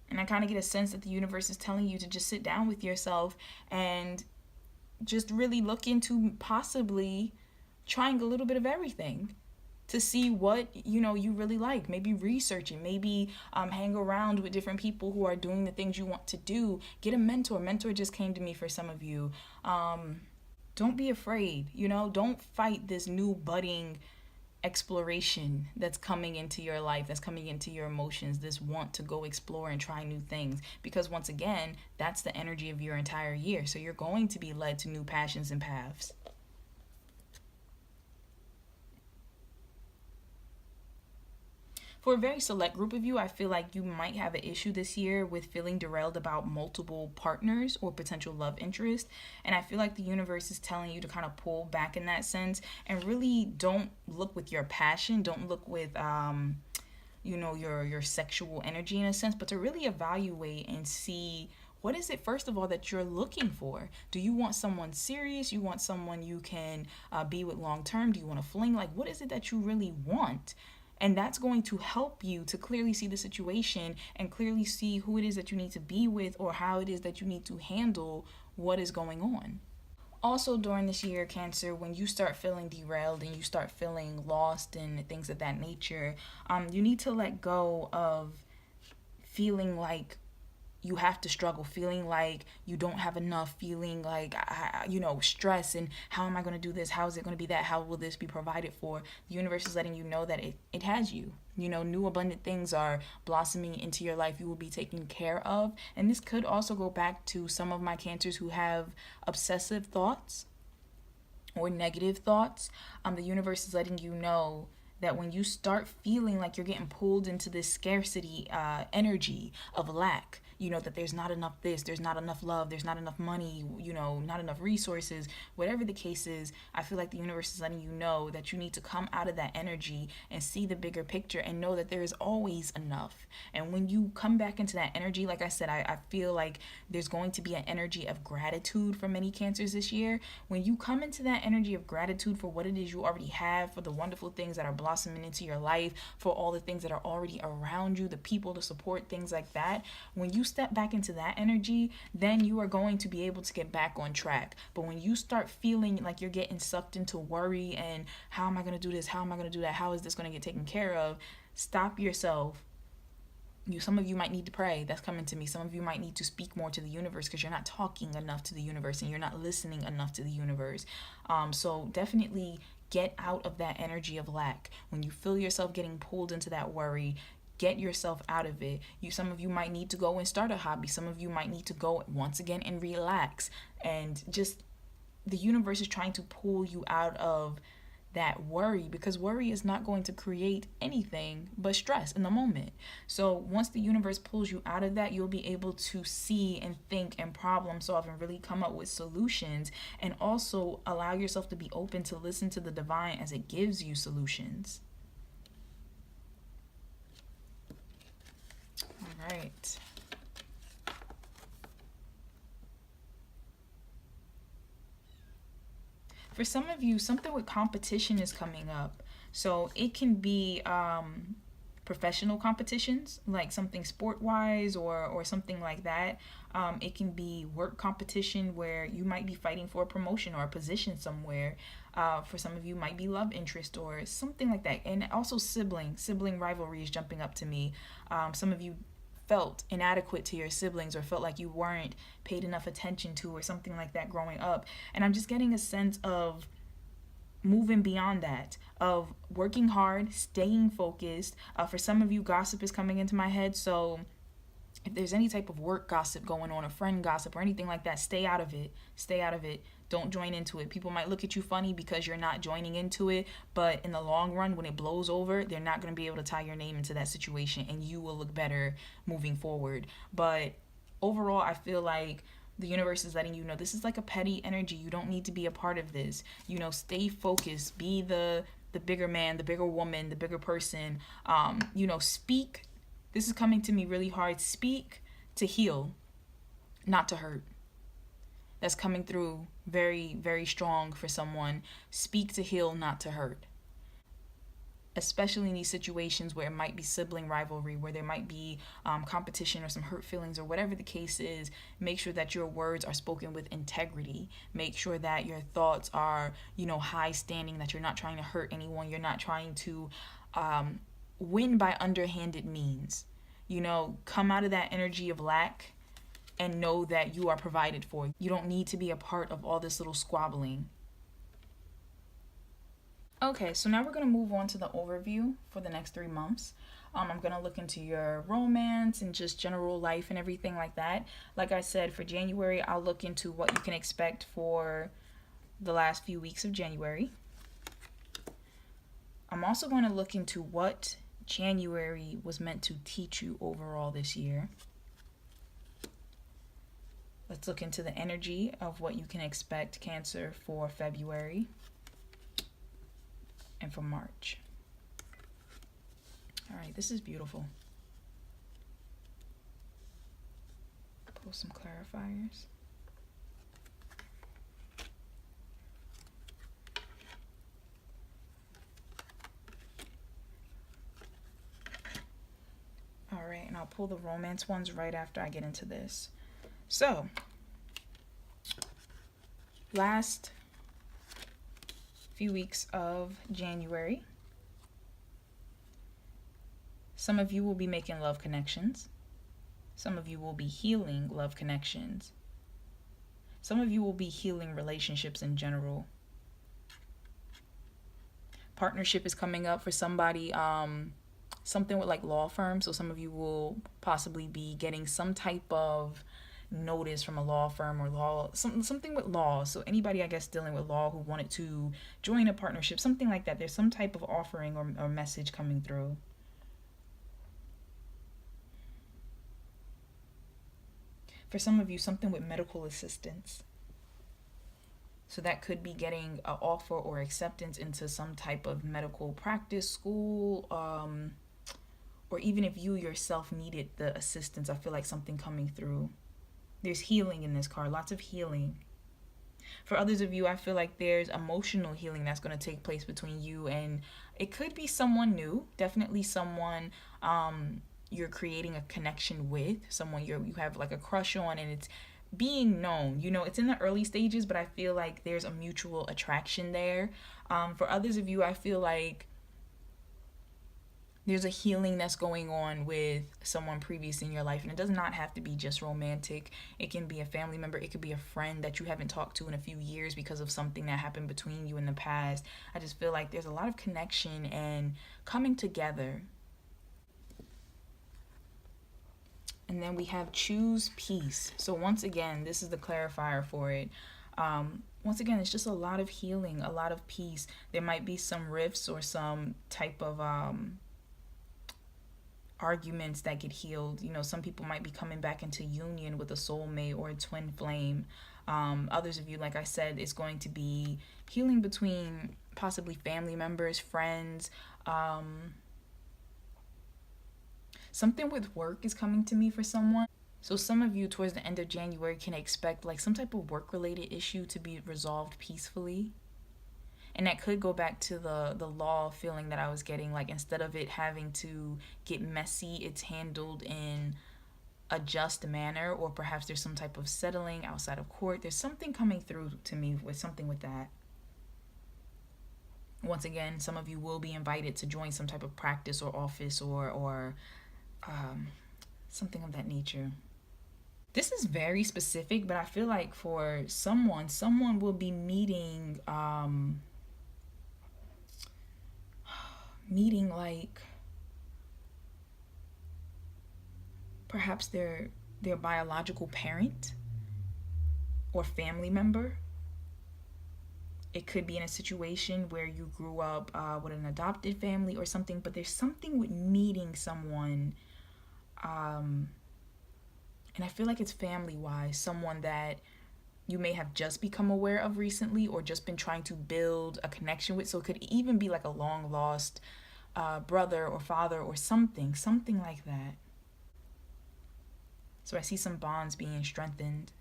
And I kind of get a sense that the universe is telling you to just sit down with yourself and just really look into possibly trying a little bit of everything to see what you really like. Maybe researching, maybe hang around with different people who are doing the things you want to do. Get a mentor just came to me for some of you. Don't be afraid, don't fight this new budding exploration that's coming into your life, that's coming into your emotions, this want to go explore and try new things, because once again, that's the energy of your entire year. So you're going to be led to new passions and paths. For a very select group of you, I feel like you might have an issue this year with feeling derailed about multiple partners or potential love interest. And I feel like the universe is telling you to kind of pull back in that sense and really don't look with your passion. Don't look with, your sexual energy in a sense, but to really evaluate and see what is it, first of all, that you're looking for. Do you want someone serious? You want someone you can be with long term? Do you want a fling? Like, what is it that you really want? And that's going to help you to clearly see the situation and clearly see who it is that you need to be with or how it is that you need to handle what is going on. Also, during this year, Cancer, when you start feeling derailed and you start feeling lost and things of that nature, you need to let go of feeling like you have to struggle, feeling like you don't have enough, feeling like, stress and how am I going to do this? How is it going to be that? How will this be provided for? The universe is letting you know that it has you. New abundant things are blossoming into your life. You will be taken care of. And this could also go back to some of my Cancers who have obsessive thoughts or negative thoughts. The universe is letting you know that when you start feeling like you're getting pulled into this scarcity energy of lack, that there's not enough this, there's not enough love, there's not enough money, not enough resources, whatever the case is, I feel like the universe is letting you know that you need to come out of that energy and see the bigger picture and know that there is always enough. And when you come back into that energy, like I said, I feel like there's going to be an energy of gratitude for many Cancers this year. When you come into that energy of gratitude for what it is you already have, for the wonderful things that are blossoming into your life, for all the things that are already around you, the people to support, things like that, when you step back into that energy, then you are going to be able to get back on track. But when you start feeling like you're getting sucked into worry and how am I going to do this? How am I going to do that? How is this going to get taken care of? Stop yourself. Some of you might need to pray. That's coming to me. Some of you might need to speak more to the universe because you're not talking enough to the universe and you're not listening enough to the universe. So definitely get out of that energy of lack. When you feel yourself getting pulled into that worry, get yourself out of it. Some of you might need to go and start a hobby. Some of you might need to go once again and relax. And just the universe is trying to pull you out of that worry, because worry is not going to create anything but stress in the moment. So once the universe pulls you out of that, you'll be able to see and think and problem solve and really come up with solutions, and also allow yourself to be open to listen to the divine as it gives you solutions. All right. For some of you, something with competition is coming up. So it can be professional competitions, like something sport-wise or something like that. It can be work competition where you might be fighting for a promotion or a position somewhere. For some of you, might be love interest or something like that. And also sibling rivalry is jumping up to me. Some of you felt inadequate to your siblings or felt like you weren't paid enough attention to or something like that growing up. And I'm just getting a sense of moving beyond that, of working hard, staying focused. For some of you, gossip is coming into my head. So if there's any type of work gossip going on, or friend gossip or anything like that, stay out of it. Stay out of it. Don't join into it. People might look at you funny because you're not joining into it, but in the long run, when it blows over, they're not going to be able to tie your name into that situation, and you will look better moving forward. But overall, I feel like the universe is letting you know this is like a petty energy. You don't need to be a part of this. Stay focused. Be the bigger man, the bigger woman, the bigger person. Speak. This is coming to me really hard. Speak to heal, not to hurt. That's coming through very, very strong for someone. Speak to heal, not to hurt. Especially in these situations where it might be sibling rivalry, where there might be competition or some hurt feelings or whatever the case is. Make sure that your words are spoken with integrity. Make sure that your thoughts are, high standing, that you're not trying to hurt anyone. You're not trying to win by underhanded means. Come out of that energy of lack and know that you are provided for. You don't need to be a part of all this little squabbling. Okay, so now we're going to move on to the overview for the next 3 months. I'm going to look into your romance and just general life and everything like that. Like I said, for January, I'll look into what you can expect for the last few weeks of January. I'm also going to look into what January was meant to teach you overall this year. Let's look into the energy of what you can expect, Cancer, for February and for March. All right, this is beautiful. Pull some clarifiers. All right, and I'll pull the romance ones right after I get into this. So, last few weeks of January, some of you will be making love connections. Some of you will be healing love connections. Some of you will be healing relationships in general. Partnership is coming up for somebody, something with like law firms. So some of you will possibly be getting some type of notice from a law firm or something with law. So anybody, I guess, dealing with law who wanted to join a partnership, something like that. There's some type of offering or message coming through. For some of you, something with medical assistance. So that could be getting an offer or acceptance into some type of medical practice school, or even if you yourself needed the assistance, I feel like something coming through. There's healing in this card, lots of healing. For others of you, I feel like there's emotional healing that's going to take place between you, and it could be someone new, definitely someone you're creating a connection with, someone you have like a crush on, and it's being known. It's in the early stages, but I feel like there's a mutual attraction there. For others of you, I feel like there's a healing that's going on with someone previous in your life, and it does not have to be just romantic. It can be a family member. It could be a friend that you haven't talked to in a few years because of something that happened between you in the past. I just feel like there's a lot of connection and coming together. And then we have choose peace. So once again, this is the clarifier for it. Once again, it's just a lot of healing, a lot of peace. There might be some rifts or some type of arguments that get healed. Some people might be coming back into union with a soulmate or a twin flame. Others of you, like I said, is going to be healing between possibly family members, friends. Something with work is coming to me for someone. So some of you towards the end of January can expect like some type of work-related issue to be resolved peacefully. And that could go back to the law feeling that I was getting. Like, instead of it having to get messy, it's handled in a just manner, or perhaps there's some type of settling outside of court. There's something coming through to me with something with that. Once again, some of you will be invited to join some type of practice or office or something of that nature. This is very specific, but I feel like for someone will be meeting like perhaps their biological parent or family member. It could be in a situation where you grew up with an adopted family or something, but there's something with meeting someone, and I feel like it's family-wise, someone that you may have just become aware of recently or just been trying to build a connection with. So it could even be like a long-lost brother or father or something like that. So I see some bonds being strengthened.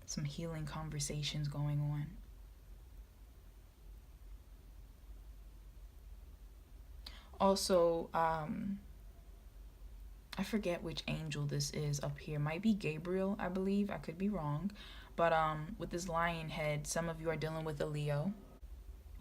Some healing conversations going on. Also, I forget which angel this is up here. Might be Gabriel, I believe. I could be wrong. But with this lion head, some of you are dealing with a Leo,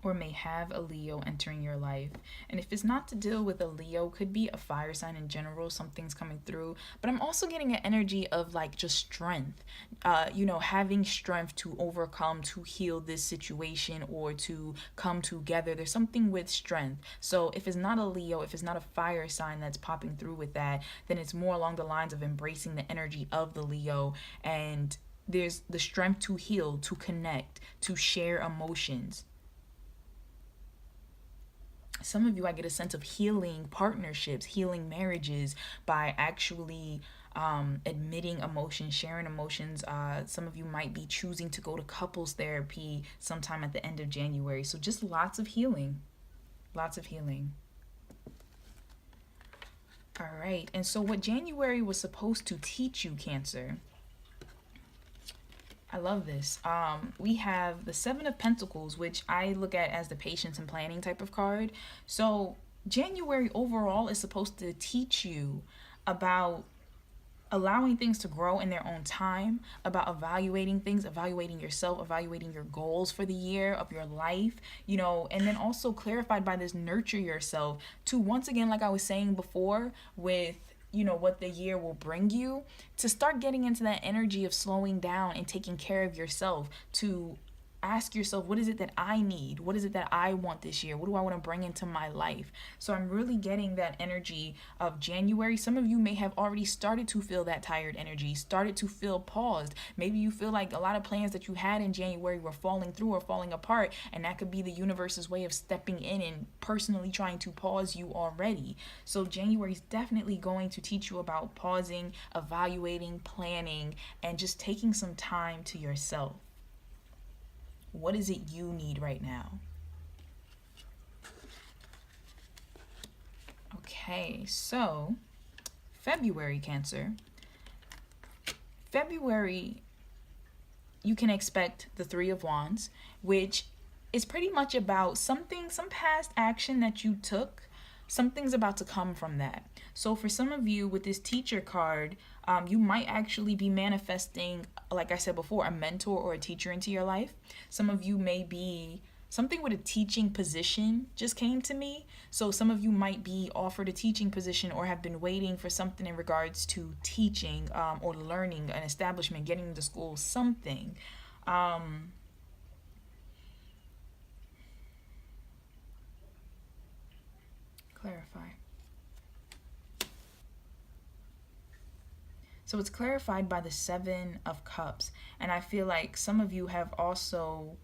or may have a Leo entering your life. And if it's not to deal with a Leo, could be a fire sign in general, something's coming through. But I'm also getting an energy of like just strength, having strength to overcome, to heal this situation, or to come together. There's something with strength. So if it's not a Leo, if it's not a fire sign that's popping through with that, then it's more along the lines of embracing the energy of the Leo. And there's the strength to heal, to connect, to share emotions. Some of you, I get a sense of healing partnerships, healing marriages by actually admitting emotions, sharing emotions. Some of you might be choosing to go to couples therapy sometime at the end of January. So just lots of healing. Lots of healing. All right. And so what January was supposed to teach you, Cancer, I love this. We have the Seven of Pentacles, which I look at as the patience and planning type of card. So January overall is supposed to teach you about allowing things to grow in their own time, about evaluating things, evaluating yourself, evaluating your goals for the year of your life, and then also clarified by this nurture yourself to, once again, like I was saying before, with what the year will bring you, to start getting into that energy of slowing down and taking care of yourself, to ask yourself, what is it that I need? What is it that I want this year? What do I want to bring into my life? So I'm really getting that energy of January. Some of you may have already started to feel that tired energy, started to feel paused. Maybe you feel like a lot of plans that you had in January were falling through or falling apart, and that could be the universe's way of stepping in and personally trying to pause you already. So January is definitely going to teach you about pausing, evaluating, planning, and just taking some time to yourself. What is it you need right now? Okay, so February, Cancer. February, you can expect the Three of Wands, which is pretty much about some past action that you took. Something's about to come from that. So for some of you with this teacher card, you might actually be manifesting, like I said before, a mentor or a teacher into your life. Some of you may be, something with a teaching position just came to me. So some of you might be offered a teaching position or have been waiting for something in regards to teaching or learning, an establishment, getting into school, something. Clarify. So it's clarified by the Seven of Cups. And I feel like some of you have also,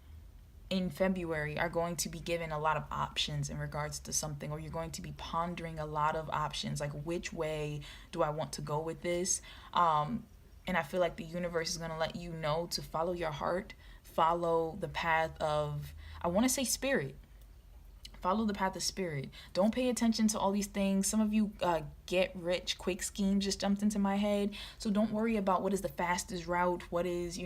in February, are going to be given a lot of options in regards to something, or you're going to be pondering a lot of options, like which way do I want to go with this? And I feel like the universe is going to let you know to follow your heart, follow the path of, I want to say spirit. Follow the path of spirit. Don't pay attention to all these things. Some of you get rich quick schemes just jumped into my head. So don't worry about what is the fastest route, what is,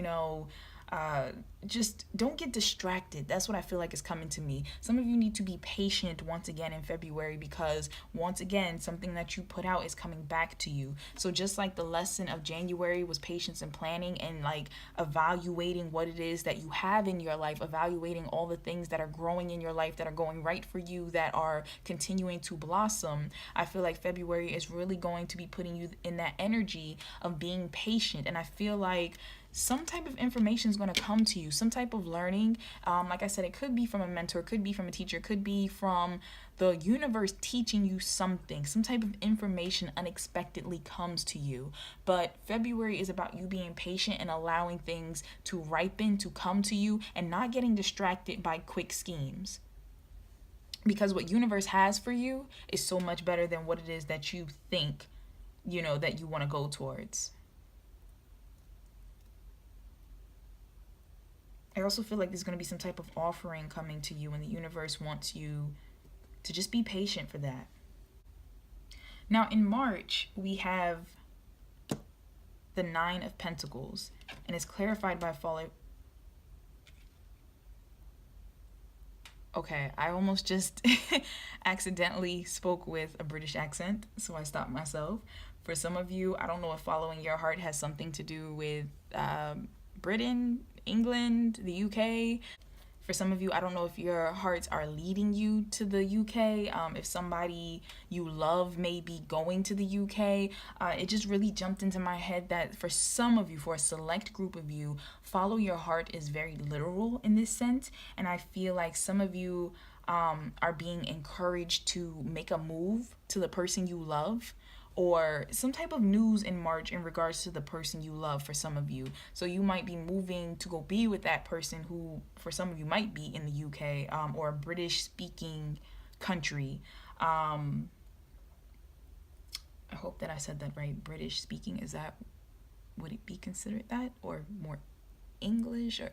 just don't get distracted. That's what I feel like is coming to me. Some of you need to be patient once again in February, because once again, something that you put out is coming back to you. So just like the lesson of January was patience and planning, and like evaluating what it is that you have in your life, evaluating all the things that are growing in your life, that are going right for you, that are continuing to blossom, I feel like February is really going to be putting you in that energy of being patient. And I feel like some type of information is going to come to you, some type of learning. Like I said, it could be from a mentor, could be from a teacher, could be from the universe teaching you something. Some type of information unexpectedly comes to you. But February is about you being patient and allowing things to ripen, to come to you, and not getting distracted by quick schemes. Because what universe has for you is so much better than what it is that you think, that you want to go towards. I also feel like there's going to be some type of offering coming to you, and the universe wants you to just be patient for that. Now in March, we have the 9 of Pentacles, and it's clarified by follow. Okay, I almost just accidentally spoke with a British accent, so I stopped myself. For some of you, I don't know if following your heart has something to do with Britain, England, the UK. For some of you, I don't know if your hearts are leading you to the UK. If somebody you love may be going to the UK. It just really jumped into my head that for some of you, for a select group of you, follow your heart is very literal in this sense. And I feel like some of you are being encouraged to make a move to the person you love, or some type of news in March in regards to the person you love for some of you. So you might be moving to go be with that person who, for some of you, might be in the UK or a British-speaking country. I hope that I said that right. British-speaking, would it be considered that? Or more English? Or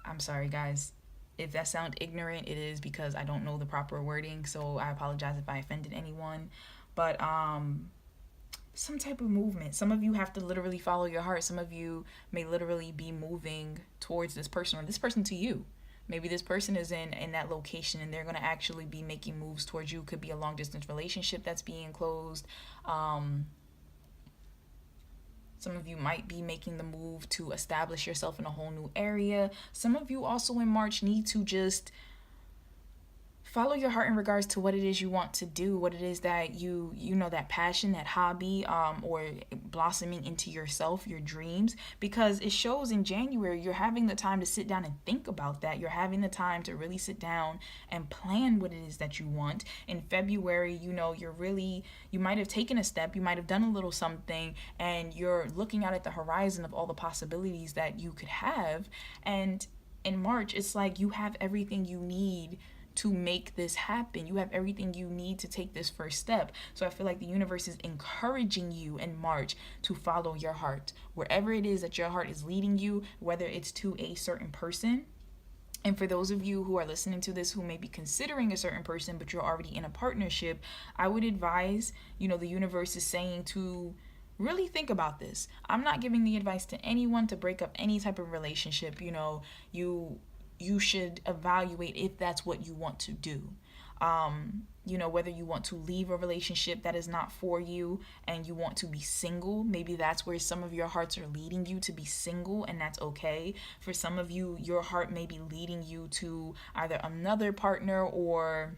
I'm sorry, guys. If that sounds ignorant, it is because I don't know the proper wording. So I apologize if I offended anyone. But some type of movement. Some of you have to literally follow your heart. Some of you may literally be moving towards this person, or this person to you. Maybe this person is in that location and they're going to actually be making moves towards you. Could be a long distance relationship that's being closed. Some of you might be making the move to establish yourself in a whole new area. Some of you also in March need to just follow your heart in regards to what it is you want to do, what it is that you that passion, that hobby, or blossoming into yourself, your dreams, because it shows in January you're having the time to sit down and think about that. You're having the time to really sit down and plan what it is that you want. In February, you might have taken a step, you might have done a little something, and you're looking out at the horizon of all the possibilities that you could have. And in March, it's like you have everything you need to make this happen. You have everything you need to take this first step. So I feel like the universe is encouraging you in March to follow your heart. Wherever it is that your heart is leading you, whether it's to a certain person. And for those of you who are listening to this who may be considering a certain person, but you're already in a partnership, I would advise, the universe is saying to really think about this. I'm not giving the advice to anyone to break up any type of relationship. You should evaluate if that's what you want to do. Whether you want to leave a relationship that is not for you and you want to be single, maybe that's where some of your hearts are leading you, to be single, and that's okay. For some of you, your heart may be leading you to either another partner, or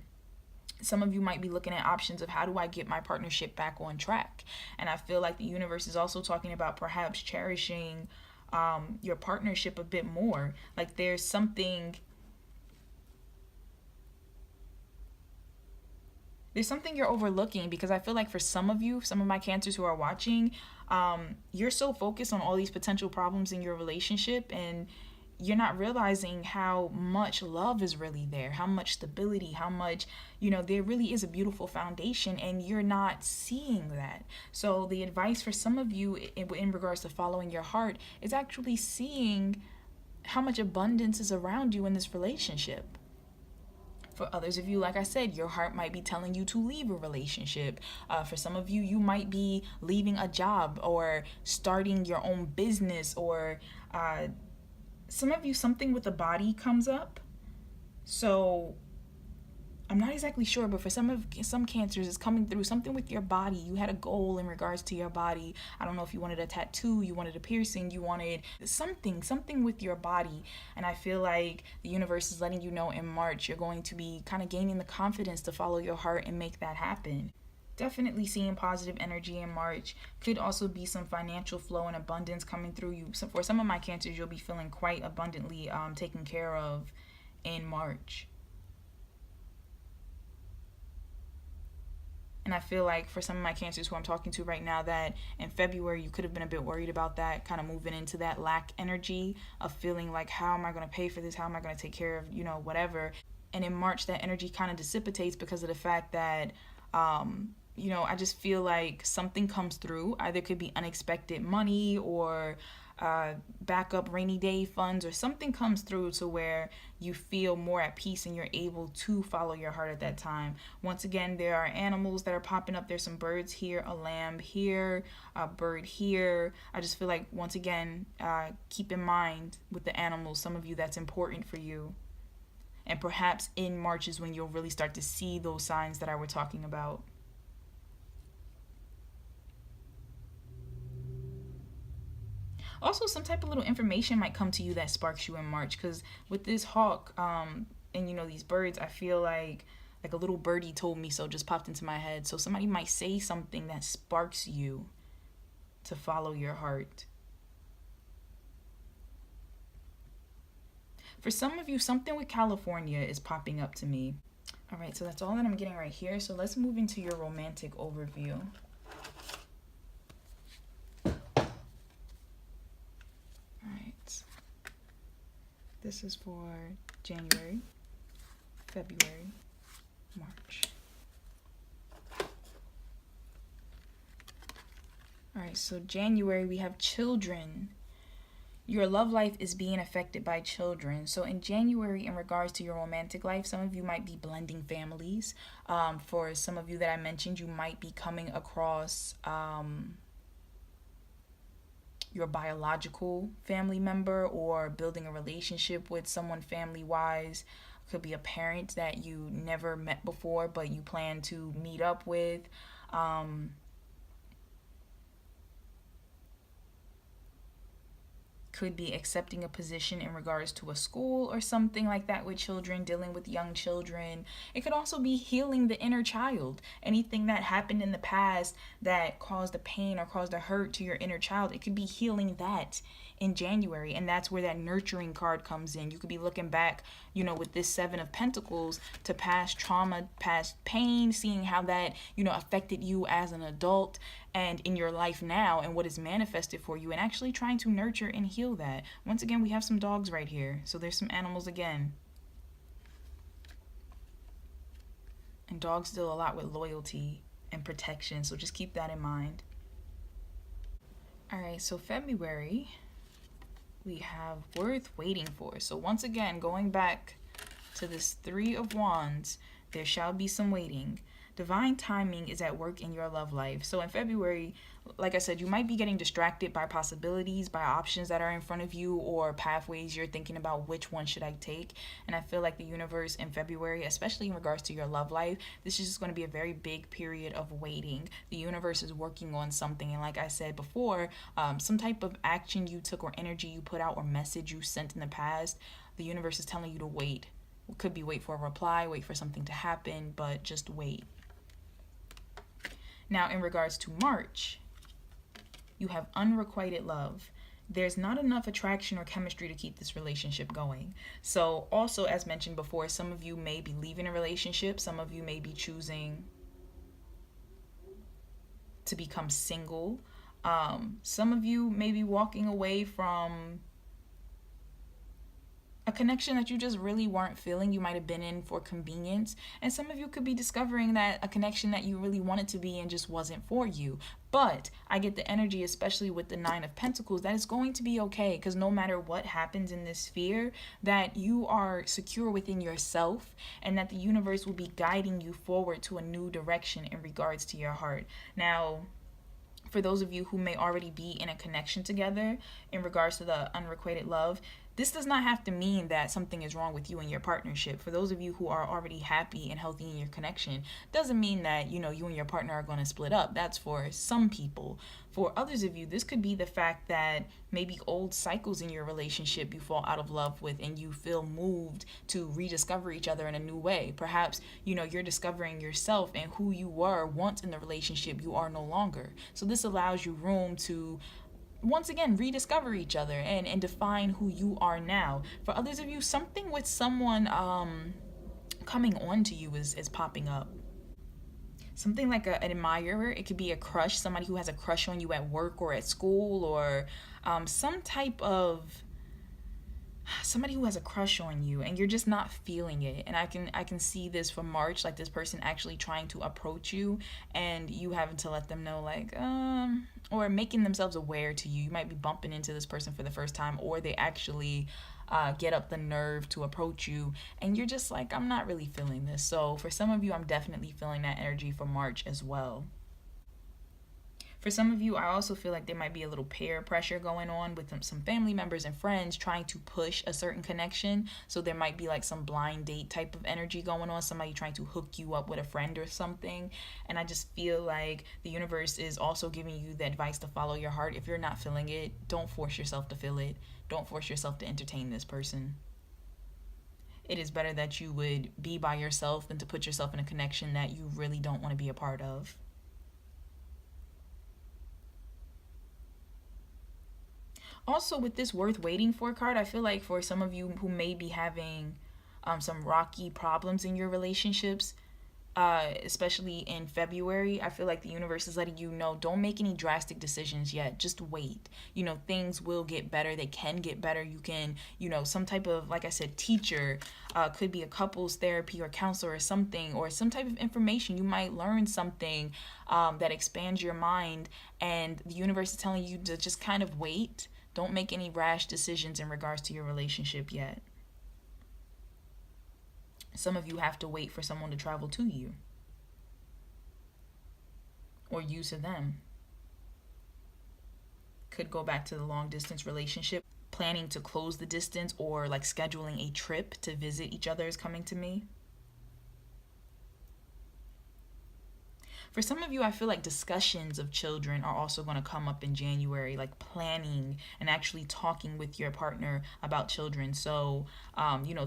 some of you might be looking at options of how do I get my partnership back on track. And I feel like the universe is also talking about perhaps cherishing your partnership a bit more. Like there's something you're overlooking, because I feel like for some of you, some of my Cancers who are watching, you're so focused on all these potential problems in your relationship, and you're not realizing how much love is really there, how much stability, how much, there really is a beautiful foundation, and you're not seeing that. So the advice for some of you in regards to following your heart is actually seeing how much abundance is around you in this relationship. For others of you, like I said, your heart might be telling you to leave a relationship. For some of you, you might be leaving a job or starting your own business, or some of you, something with the body comes up. So I'm not exactly sure, but for some cancers, it's coming through something with your body. You had a goal in regards to your body. I don't know if you wanted a tattoo, you wanted a piercing, you wanted something with your body. And I feel like the universe is letting you know in March you're going to be kind of gaining the confidence to follow your heart and make that happen. Definitely seeing positive energy in March. Could also be some financial flow and abundance coming through you. So for some of my cancers, you'll be feeling quite abundantly taken care of in March. And I feel like for some of my cancers who I'm talking to right now, that in February you could have been a bit worried about that, kind of moving into that lack energy of feeling like, how am I going to pay for this? How am I going to take care of, whatever. And in March, that energy kind of dissipates because of the fact that, I just feel like something comes through. Either it could be unexpected money or backup rainy day funds, or something comes through to where you feel more at peace and you're able to follow your heart at that time. Once again, there are animals that are popping up. There's some birds here, a lamb here, a bird here. I just feel like, once again, keep in mind with the animals, some of you, that's important for you. And perhaps in March is when you'll really start to see those signs that I were talking about. Also, some type of little information might come to you that sparks you in March, because with this hawk and these birds, I feel like a little birdie told me so, just popped into my head. So somebody might say something that sparks you to follow your heart. For some of you, something with California is popping up to me. All right, so that's all that I'm getting right here. So let's move into your romantic overview. This is for January, February, March. All right, so January, we have children. Your love life is being affected by children. So in January, in regards to your romantic life, some of you might be blending families. For some of you that I mentioned, you might be coming across your biological family member, or building a relationship with someone family-wise. Could be a parent that you never met before, but you plan to meet up with. Could be accepting a position in regards to a school or something like that with children, dealing with young children. It could also be healing the inner child. Anything that happened in the past that caused a pain or caused a hurt to your inner child, it could be healing that in January. And that's where that nurturing card comes in. You could be looking back, with this Seven of Pentacles, to past trauma, past pain, seeing how that, affected you as an adult and in your life now, and what is manifested for you, and actually trying to nurture and heal that. Once again, we have some dogs right here. So there's some animals again. And dogs deal a lot with loyalty and protection. So just keep that in mind. All right, so February, we have worth waiting for. So once again, going back to this Three of Wands, there shall be some waiting. Divine timing is at work in your love life. So in February, like I said, you might be getting distracted by possibilities, by options that are in front of you, or pathways you're thinking about, which one should I take? And I feel like the universe in February, especially in regards to your love life, this is just going to be a very big period of waiting. The universe is working on something. And like I said before, some type of action you took, or energy you put out, or message you sent in the past, the universe is telling you to wait. It could be wait for a reply, wait for something to happen, but just wait. Now, in regards to March, you have unrequited love. There's not enough attraction or chemistry to keep this relationship going. So also, as mentioned before, some of you may be leaving a relationship. Some of you may be choosing to become single. Some of you may be walking away from a connection that you just really weren't feeling. You might have been in for convenience, and some of you could be discovering that a connection that you really wanted to be in just wasn't for you. But I get the energy, especially with the Nine of Pentacles, that it's going to be okay, because no matter what happens in this sphere, that you are secure within yourself, and that the universe will be guiding you forward to a new direction in regards to your heart. Now, for those of you who may already be in a connection together in regards to the unrequited love, this does not have to mean that something is wrong with you and your partnership. For those of you who are already happy and healthy in your connection, doesn't mean that, you and your partner are going to split up. That's for some people. For others of you, this could be the fact that maybe old cycles in your relationship you fall out of love with, and you feel moved to rediscover each other in a new way. Perhaps, you're discovering yourself, and who you were once in the relationship, you are no longer. So this allows you room to once again rediscover each other and define who you are now. For others of you, something with someone coming on to you is popping up. Something like an admirer. It could be a crush, somebody who has a crush on you at work or at school, or some type of somebody who has a crush on you, and you're just not feeling it. And I can see this for March, like this person actually trying to approach you, and you having to let them know, like, or making themselves aware to you. You might be bumping into this person for the first time, or they actually get up the nerve to approach you, and you're just like, I'm not really feeling this. So for some of you, I'm definitely feeling that energy for March as well. For some of you, I also feel like there might be a little peer pressure going on with some family members and friends trying to push a certain connection. So there might be like some blind date type of energy going on, somebody trying to hook you up with a friend or something. And I just feel like the universe is also giving you the advice to follow your heart. If you're not feeling it, don't force yourself to feel it. Don't force yourself to entertain this person. It is better that you would be by yourself than to put yourself in a connection that you really don't want to be a part of. Also, with this worth waiting for card, I feel like for some of you who may be having some rocky problems in your relationships, especially in February, I feel like the universe is letting you know, don't make any drastic decisions yet. Just wait. Things will get better. They can get better. You can, some type of, like I said, teacher, could be a couples therapy or counselor or something, or some type of information. You might learn something that expands your mind, and the universe is telling you to just kind of wait. Don't make any rash decisions in regards to your relationship yet. Some of you have to wait for someone to travel to you, or you to them. Could go back to the long distance relationship, planning to close the distance, or like scheduling a trip to visit each other is coming to me. For some of you, I feel like discussions of children are also going to come up in January, like planning and actually talking with your partner about children. So,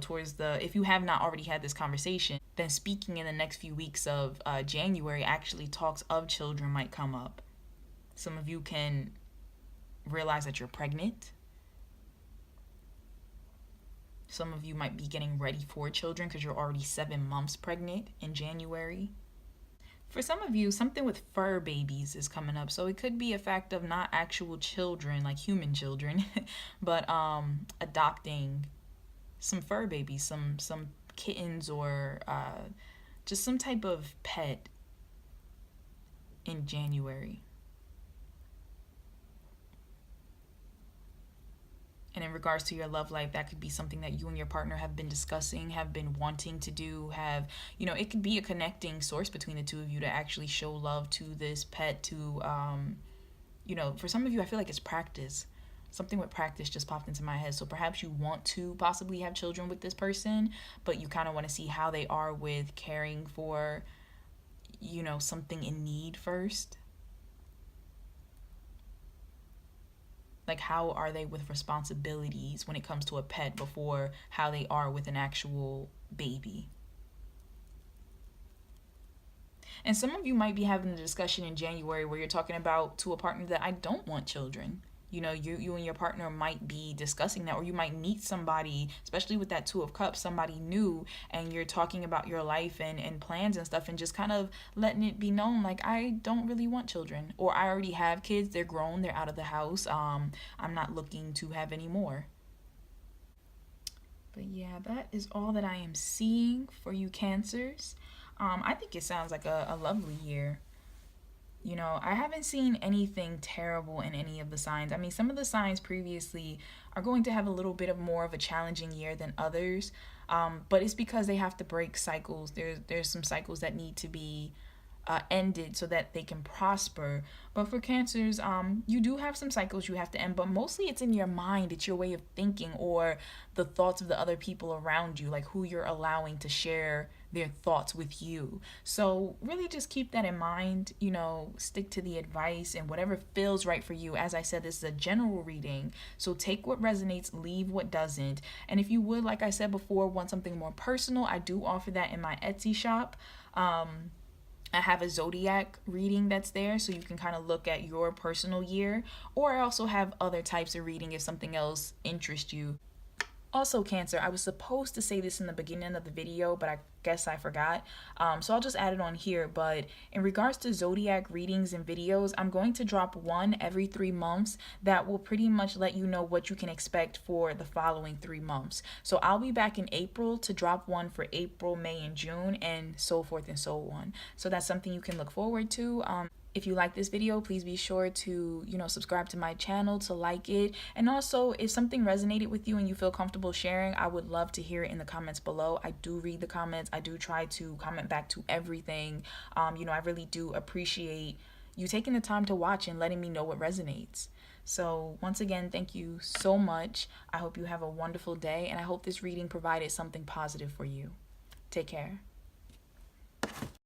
towards if you have not already had this conversation, then speaking in the next few weeks of January, actually talks of children might come up. Some of you can realize that you're pregnant. Some of you might be getting ready for children because you're already 7 months pregnant in January. For some of you, something with fur babies is coming up. So it could be a fact of not actual children, like human children, but adopting some fur babies, some kittens, or just some type of pet in January. And in regards to your love life, that could be something that you and your partner have been discussing, have been wanting to do, it could be a connecting source between the two of you to actually show love to this pet, to, for some of you, I feel like it's practice. Something with practice just popped into my head. So perhaps you want to possibly have children with this person, but you kind of want to see how they are with caring for, something in need first. Like, how are they with responsibilities when it comes to a pet before how they are with an actual baby? And some of you might be having a discussion in January where you're talking about to a partner that I don't want children. You and your partner might be discussing that, or you might meet somebody, especially with that Two of Cups, somebody new, and you're talking about your life and plans and stuff, and just kind of letting it be known, like, I don't really want children, or I already have kids, they're grown, they're out of the house, I'm not looking to have any more. But yeah, that is all that I am seeing for you Cancers. I think it sounds like a lovely year. You know, I haven't seen anything terrible in any of the signs. I mean, some of the signs previously are going to have a little bit of more of a challenging year than others, but it's because they have to break cycles. There's some cycles that need to be ended so that they can prosper. But for Cancers, you do have some cycles you have to end, but mostly it's in your mind. It's your way of thinking or the thoughts of the other people around you, like who you're allowing to share their thoughts with you. So really just keep that in mind, you know, stick to the advice and whatever feels right for you. As I said, this is a general reading, so take what resonates, leave what doesn't. And if you would, like I said before, want something more personal, I do offer that in my Etsy shop. I have a zodiac reading that's there, so you can kind of look at your personal year, or I also have other types of reading if something else interests you. Also, Cancer, I was supposed to say this in the beginning of the video, but I guess I forgot. So I'll just add it on here. But in regards to zodiac readings and videos, I'm going to drop one every 3 months that will pretty much let you know what you can expect for the following 3 months. So I'll be back in April to drop one for April, May, and June, and so forth and so on. So that's something you can look forward to. If you like this video, please be sure to, subscribe to my channel, to like it. And also, if something resonated with you and you feel comfortable sharing, I would love to hear it in the comments below. I do read the comments. I do try to comment back to everything. I really do appreciate you taking the time to watch and letting me know what resonates. So once again, thank you so much. I hope you have a wonderful day, and I hope this reading provided something positive for you. Take care.